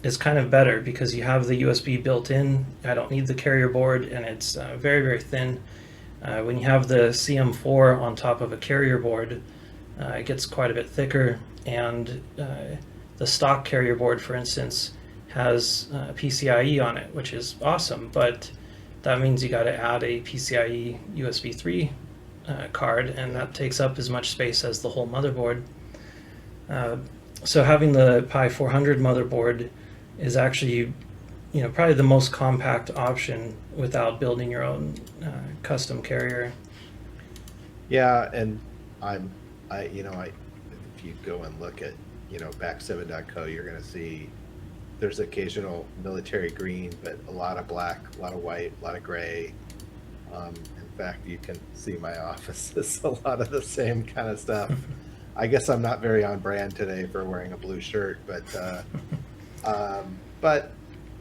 is kind of better because you have the USB built in. I don't need the carrier board, and it's very, very thin. When you have the CM4 on top of a carrier board, it gets quite a bit thicker, and the stock carrier board, for instance, has PCIe on it, which is awesome, but that means you got to add a PCIe USB 3 card, and that takes up as much space as the whole motherboard. So having the Pi 400 motherboard is actually, probably the most compact option without building your own custom carrier. yeah, and if you go and look at Back7.co, you're going to see there's occasional military green, but a lot of black, a lot of white, a lot of gray. In fact, you can see my office is a lot of the same kind of stuff. I guess I'm not very on brand today for wearing a blue shirt, but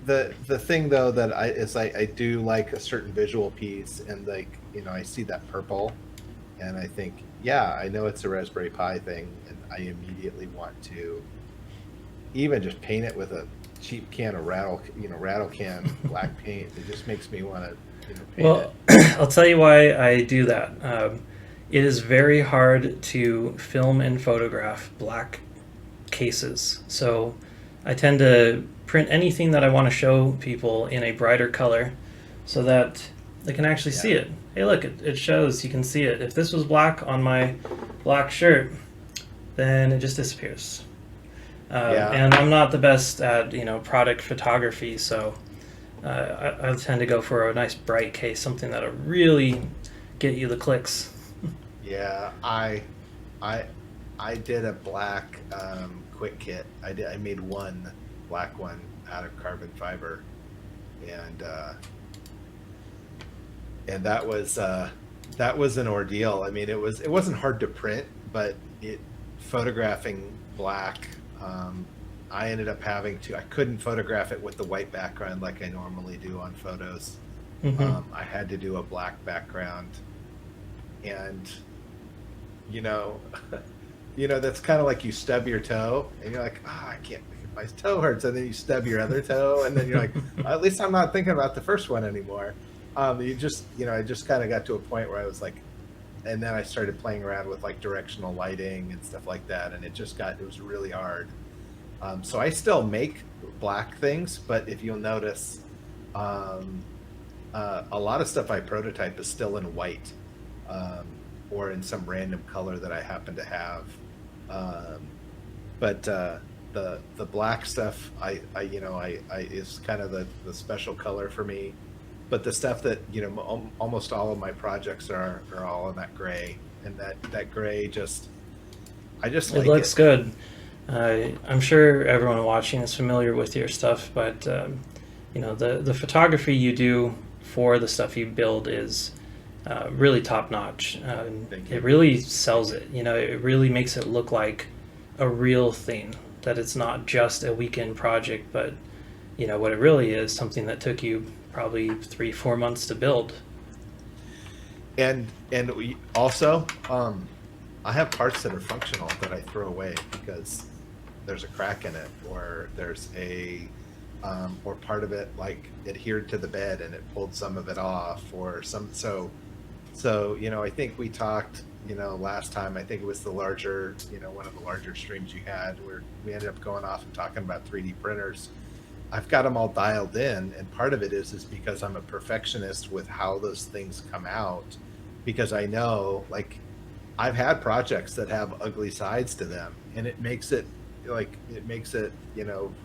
the thing though that I do like a certain visual piece, and I see that purple, and I think, yeah, I know it's a Raspberry Pi thing, and I immediately want to even just paint it with a cheap can of rattle can black paint. It just makes me want to paint it. I'll tell you why I do that. It is very hard to film and photograph black cases. So I tend to print anything that I want to show people in a brighter color so that they can actually see it. Hey, look, it shows, you can see it. If this was black on my black shirt, then it just disappears. And I'm not the best at product photography, so I tend to go for a nice bright case, something that'll really get you the clicks. Yeah, I did a black quick kit. I made one black one out of carbon fiber, and that was an ordeal. I mean, it wasn't hard to print, but photographing black. I ended up I couldn't photograph it with the white background like I normally do on photos. Mm-hmm. I had to do a black background, and that's kind of like you stub your toe and you're like, I can't, my toe hurts, and then you stub your other toe, and then you're like, at least I'm not thinking about the first one anymore. I just kind of got to a point where I was like, and then I started playing around with like directional lighting and stuff like that, and it was really hard. So I still make black things, but if you'll notice, a lot of stuff I prototype is still in white, or in some random color that I happen to have. But the black stuff is kind of the special color for me. But the stuff that almost all of my projects are all in that gray, and that gray I just like it looks good. I'm sure everyone watching is familiar with your stuff, but the photography you do for the stuff you build is really top notch. It really sells it. It really makes it look like a real thing, that it's not just a weekend project, but what it really is, something that took you probably 3-4 months to build. And we also, I have parts that are functional that I throw away because there's a crack in it, or there's or part of it like adhered to the bed and it pulled some of it off, or some. So I think we talked last time. I think it was the larger, one of the larger streams you had, where we ended up going off and talking about 3D printers. I've got them all dialed in, and part of it is because I'm a perfectionist with how those things come out, because I know, like, I've had projects that have ugly sides to them, and it makes it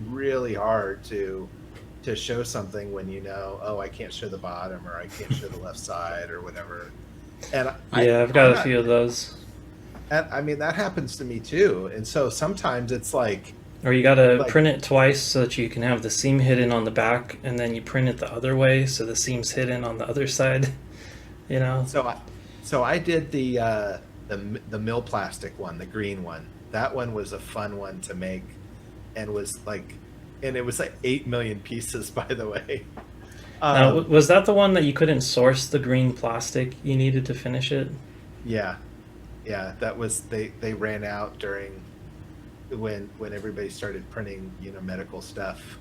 really hard to show something when oh, I can't show the bottom, or I can't show the left side, or whatever. And I've got a few of those. And I mean, that happens to me too. And so sometimes it's like, or you gotta print it twice so that you can have the seam hidden on the back, and then you print it the other way so the seam's hidden on the other side. So I did the mill plastic one, the green one. That one was a fun one to make, and it was like 8 million pieces, by the way. Now, was that the one that you couldn't source the green plastic you needed to finish it? Yeah, that was, they ran out during when everybody started printing medical stuff.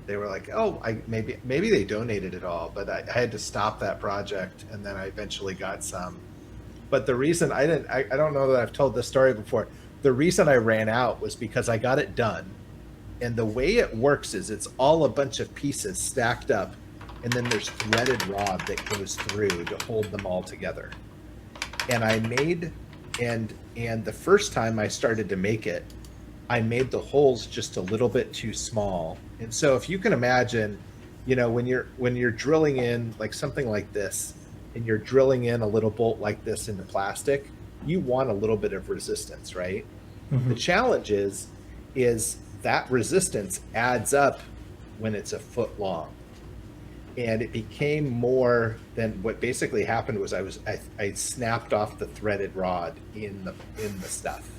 They were like, oh, maybe they donated it all, but I had to stop that project, and then I eventually got some. But the reason I don't know that I've told this story before. The reason I ran out was because I got it done, and the way it works is it's all a bunch of pieces stacked up, and then there's threaded rod that goes through to hold them all together. And and the first time I started to make it, I made the holes just a little bit too small. And so if you can imagine, when you're drilling in like something like this, and you're drilling in a little bolt like this into plastic, you want a little bit of resistance, right? Mm-hmm. The challenge is that resistance adds up when it's a foot long. And it became more than what basically happened was I snapped off the threaded rod in the stuff.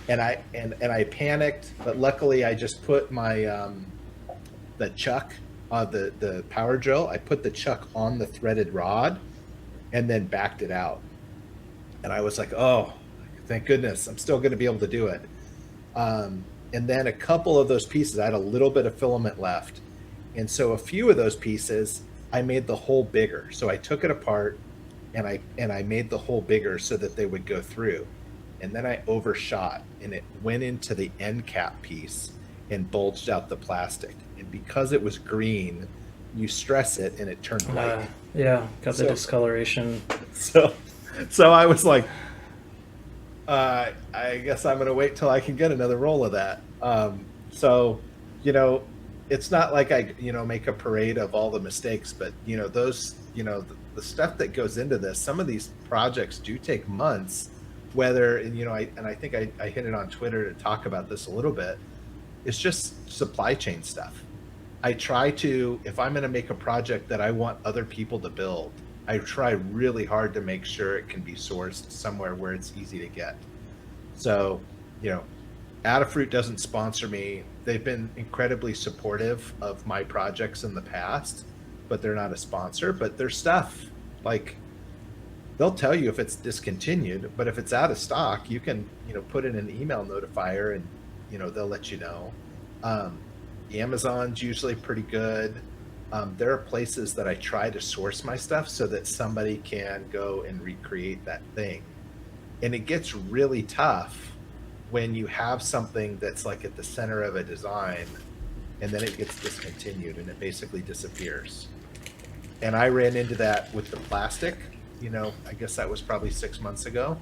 And I panicked, but luckily I just put my the chuck, the power drill, I put the chuck on the threaded rod and then backed it out. And I was like, oh, thank goodness, I'm still going to be able to do it. And then a couple of those pieces, I had a little bit of filament left. And so a few of those pieces, I made the hole bigger. So I took it apart and I made the hole bigger so that they would go through. And then I overshot, and it went into the end cap piece and bulged out the plastic. And because it was green, you stress it and it turned white. Yeah, got the discoloration. So I was like, I guess I'm going to wait till I can get another roll of that. It's not like I, make a parade of all the mistakes, but those, the stuff that goes into this, some of these projects do take months, I think I hit it on Twitter to talk about this a little bit. It's just supply chain stuff. I try to, if I'm going to make a project that I want other people to build, I try really hard to make sure it can be sourced somewhere where it's easy to get. So, Adafruit doesn't sponsor me. They've been incredibly supportive of my projects in the past, but they're not a sponsor. But their stuff, like, they'll tell you if it's discontinued, but if it's out of stock, you can, put in an email notifier and, they'll let you know. Amazon's usually pretty good. There are places that I try to source my stuff so that somebody can go and recreate that thing. And it gets really tough when you have something that's like at the center of a design and then it gets discontinued and it basically disappears. And I ran into that with the plastic, I guess that was probably 6 months ago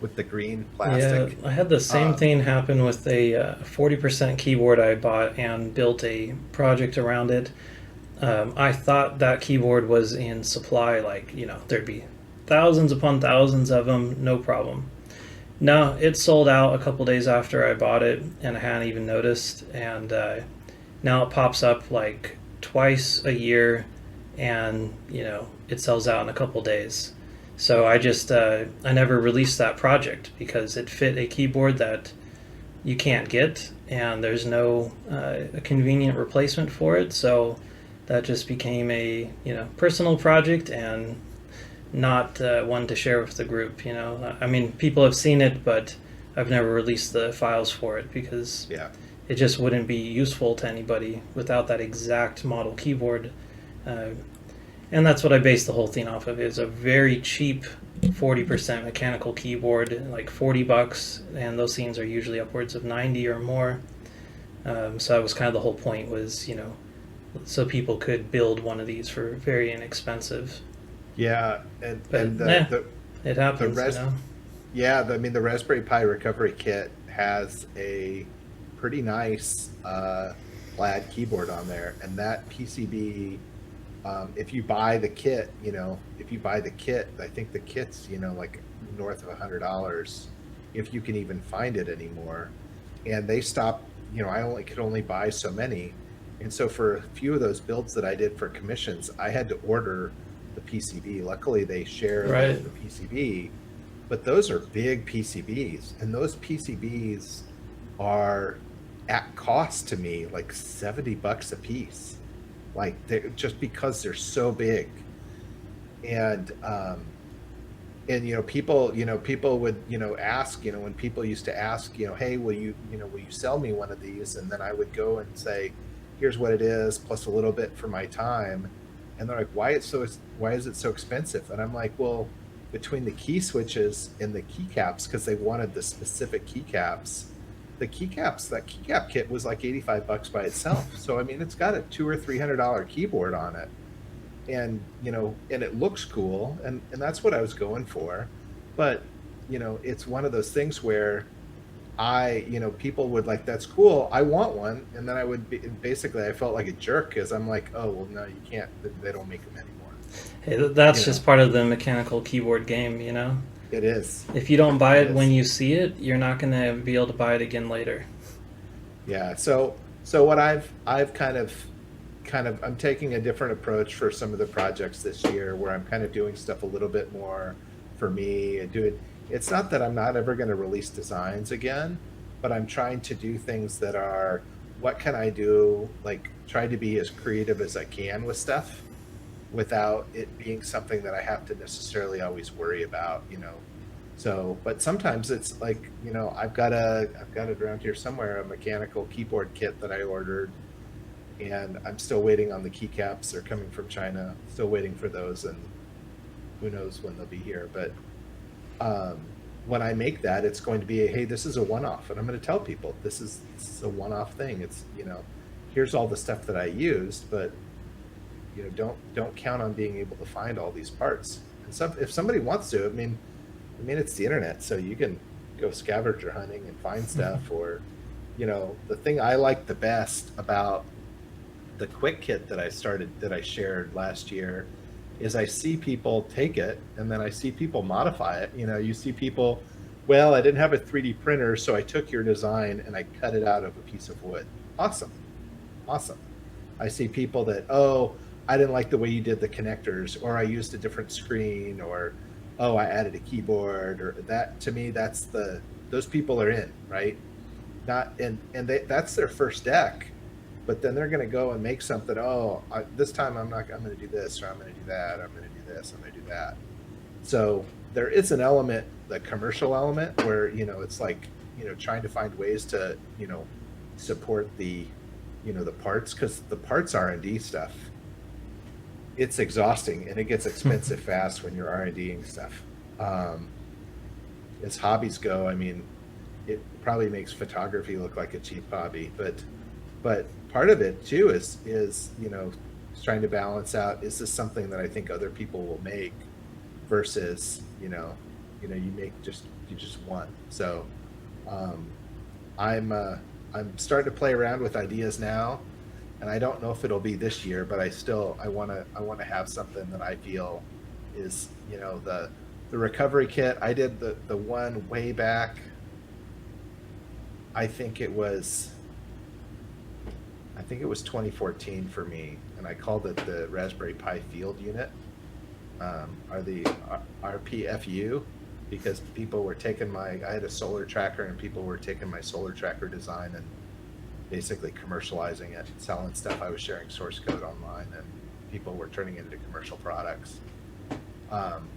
with the green plastic. Yeah, I had the same thing happen with a 40% keyboard I bought and built a project around it. I thought that keyboard was in supply, there'd be thousands upon thousands of them, no problem. No, it sold out a couple days after I bought it, and I hadn't even noticed. And now it pops up like twice a year, and it sells out in a couple days. So I just I never released that project because it fit a keyboard that you can't get, and there's no a convenient replacement for it. So that just became a personal project and not one to share with the group. I mean, people have seen it, but I've never released the files for it because it just wouldn't be useful to anybody without that exact model keyboard. And that's what I based the whole thing off of. It's a very cheap 40% mechanical keyboard, like $40, and those scenes are usually upwards of 90 or more. So that was kind of the whole point, was, so people could build one of these for very inexpensive. Yeah, But and it the happens, res yeah, I mean the Raspberry Pi recovery kit has a pretty nice plaid keyboard on there, and that PCB, if you buy the kit, if you buy the kit, I think the kit's like north of $100, if you can even find it anymore. And they stopped. I only could only buy so many, and so for a few of those builds that I did for commissions, I had to order the PCB. Luckily, they share right? the PCB, but those are big PCBs, and those PCBs are at cost to me like $70 a piece, like just because they're so big. And people would ask, when people used to ask, hey, will you sell me one of these? And then I would go and say, here's what it is plus a little bit for my time. And they're like, why is it so expensive? And I'm like, well, between the key switches and the keycaps, because they wanted the specific keycaps, that keycap kit was like $85 by itself. So I mean, it's got a $200 or $300 keyboard on it, and and it looks cool, and that's what I was going for. But it's one of those things where people would like, that's cool, I want one, and then I would basically I felt like a jerk, because I'm like, oh well, no, you can't, they don't make them anymore. Hey, that's just part of the mechanical keyboard game, It is. If you don't buy it is. when you see it, you're not going to be able to buy it again later. Yeah. So what I've kind of I'm taking a different approach for some of the projects this year, where I'm kind of doing stuff a little bit more for me and do it. It's not that I'm not ever going to release designs again, but I'm trying to do things that are, what can I do? Like, try to be as creative as I can with stuff, without it being something that I have to necessarily always worry about, So, but sometimes it's like, I've got it around here somewhere, a mechanical keyboard kit that I ordered, and I'm still waiting on the keycaps. They're coming from China. Still waiting for those, and who knows when they'll be here. But when I make that, it's going to be hey, this is a one-off, and I'm going to tell people this is a one-off thing. It's here's all the stuff that I used, but don't count on being able to find all these parts. And so if somebody wants to, I mean it's the internet, so you can go scavenger hunting and find stuff. Or the thing I like the best about the quick kit that I shared last year is I see people take it, and then I see people modify it. You see people, well, I didn't have a 3D printer, so I took your design and I cut it out of a piece of wood. Awesome. I see people that, oh, I didn't like the way you did the connectors, or I used a different screen, or oh, I added a keyboard, or that. To me, those people are in, right? Not and that's their first deck, but then they're going to go and make something. Oh, this time I'm going to do this, or I'm going to do that, I'm going to do this, I'm going to do that. So there is an element, the commercial element, where it's like trying to find ways to support the the parts, because the parts R&D stuff, it's exhausting, and it gets expensive fast when you're R&Ding stuff. As hobbies go, I mean, it probably makes photography look like a cheap hobby, but part of it too is trying to balance out, is this something that I think other people will make, versus you just one. So I'm starting to play around with ideas now, and I don't know if it'll be this year, but I want to have something that I feel is the recovery kit. I did the one way back. I think it was 2014 for me, and I called it the Raspberry Pi Field Unit, or the RPFU, because people were taking I had a solar tracker, and people were taking my solar tracker design and basically commercializing it, selling stuff. I was sharing source code online, and people were turning it into commercial products.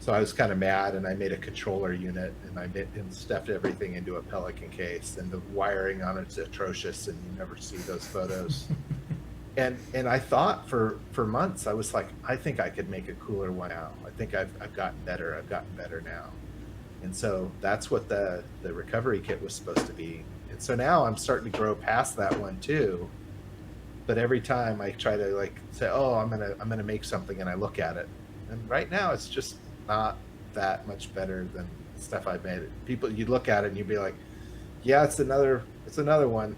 So I was kind of mad, and I made a controller unit, and stuffed everything into a Pelican case, and the wiring on it's atrocious, and you never see those photos. And I thought for months, I was like, I think I could make a cooler one out. I think I've gotten better. I've gotten better now. And so that's what the recovery kit was supposed to be. And so now I'm starting to grow past that one too. But every time I try to like say, oh, I'm gonna make something, and I look at it, and right now it's just not that much better than stuff I've made. People, you look at it and you'd be like, yeah, it's another one.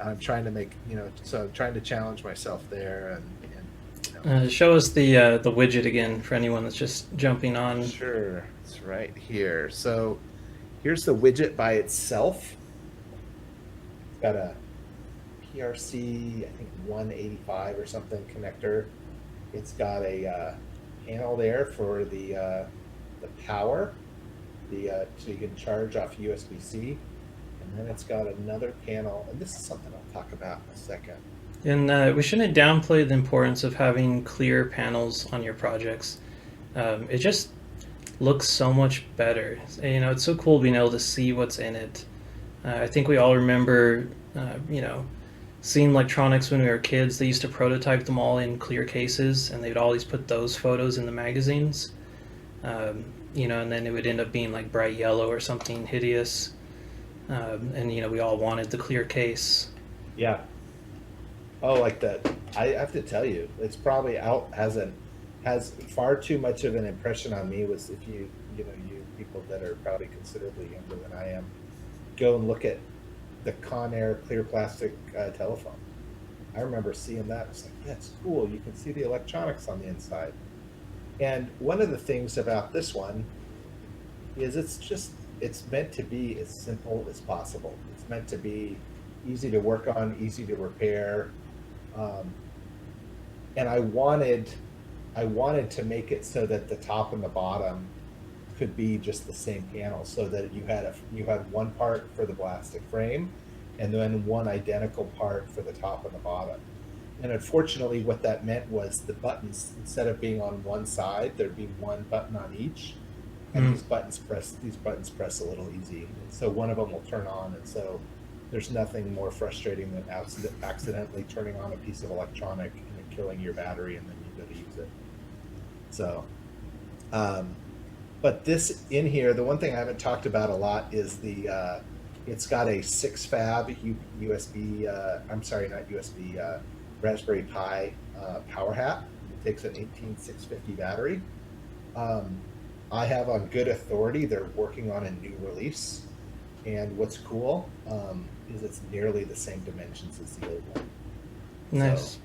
I'm trying to make, so I'm trying to challenge myself there, and show us the widget again for anyone that's just jumping on. Sure, it's right here. So here's the widget by itself. It's got a PRC, I think 185 or something connector. It's got a panel there for the power, so you can charge off USB-C, and then it's got another panel, and this is something I'll talk about in a second. And we shouldn't downplay the importance of having clear panels on your projects. It just looks so much better. It's so cool being able to see what's in it. I think we all remember, seeing electronics when we were kids. They used to prototype them all in clear cases, and they'd always put those photos in the magazines. And then it would end up being like bright yellow or something hideous. And we all wanted the clear case. Yeah. Oh, like that. I have to tell you, it's probably has far too much of an impression on me. Was if you people that are probably considerably younger than I am, go and look at the Conair clear plastic telephone. I remember seeing that. It's like, yeah, it's cool. You can see the electronics on the inside. And one of the things about this one is it's meant to be as simple as possible. It's meant to be easy to work on, easy to repair. And I wanted to make it so that the top and the bottom could be just the same panel, so that you had one part for the plastic frame, and then one identical part for the top and the bottom. And unfortunately, what that meant was the buttons, instead of being on one side, there'd be one button on each, and these buttons press a little easy. And so one of them will turn on, and so there's nothing more frustrating than accidentally turning on a piece of electronic and then killing your battery, and then you go to use it. So, but this in here, the one thing I haven't talked about a lot is it's got a 6-fab USB, not USB, Raspberry Pi power hat. It takes an 18650 battery. I have on good authority they're working on a new release, and what's cool is it's nearly the same dimensions as the old one. Nice.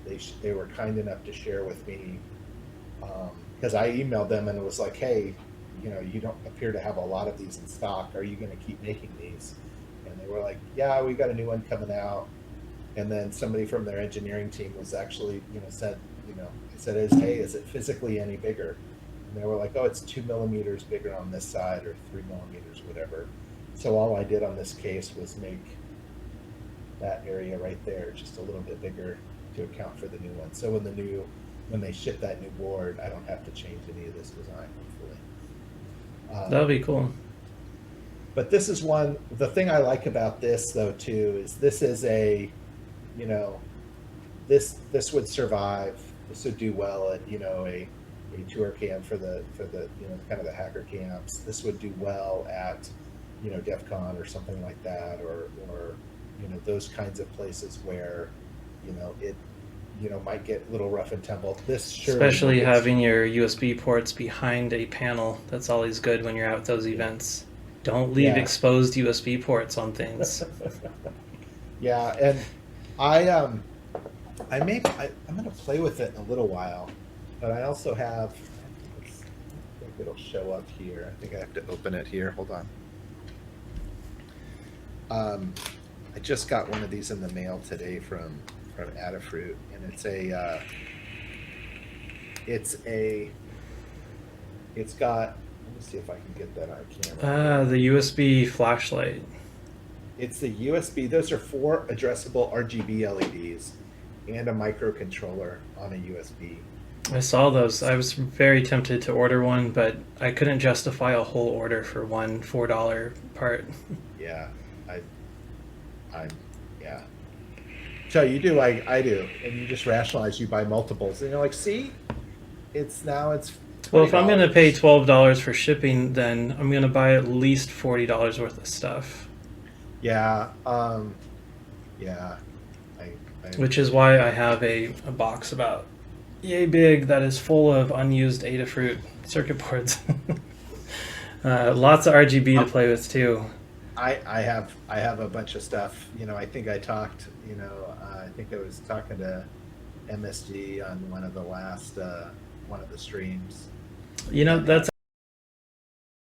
So they were kind enough to share with me, because I emailed them and it was like, hey, you don't appear to have a lot of these in stock. Are you going to keep making these? And they were like, yeah, we got a new one coming out. And then somebody from their engineering team was actually, said, hey, is it physically any bigger? And they were like, oh, it's 2 millimeters bigger on this side, or 3 millimeters, whatever. So all I did on this case was make that area right there just a little bit bigger to account for the new one. So when they ship that new board, I don't have to change any of this design, hopefully. That'll be cool. But this is one, the thing I like about this though too, is this is a, this would survive, this would do well at, a tour camp for the kind of the hacker camps. This would do well at, DEF CON or something like that, or those kinds of places where, it, might get a little rough and tumble. This sure, especially having your USB ports behind a panel. That's always good when you're out at those events. Don't leave exposed USB ports on things. Yeah, and I'm going to play with it in a little while, but I also have, I think it'll show up here. I think I have to open it here. Hold on. I just got one of these in the mail today from Adafruit, and it's got, let me see if I can get that on camera. The USB flashlight. It's the USB. Those are 4 addressable RGB LEDs and a microcontroller on a USB. I saw those. I was very tempted to order one, but I couldn't justify a whole order for one $4 part. Yeah, yeah. So you do like I do, and you just rationalize. You buy multiples, and you're like, see, it's Well, if I'm going to $20. pay $12 for shipping, then I'm going to buy at least $40 worth of stuff. Yeah, yeah. Which is why I have a box about yay big that is full of unused Adafruit circuit boards. Lots of RGB to play with too. I have a bunch of stuff. You know, I think I talked. You know, I think I was talking to MSG on one of the last one of the streams. You know, that's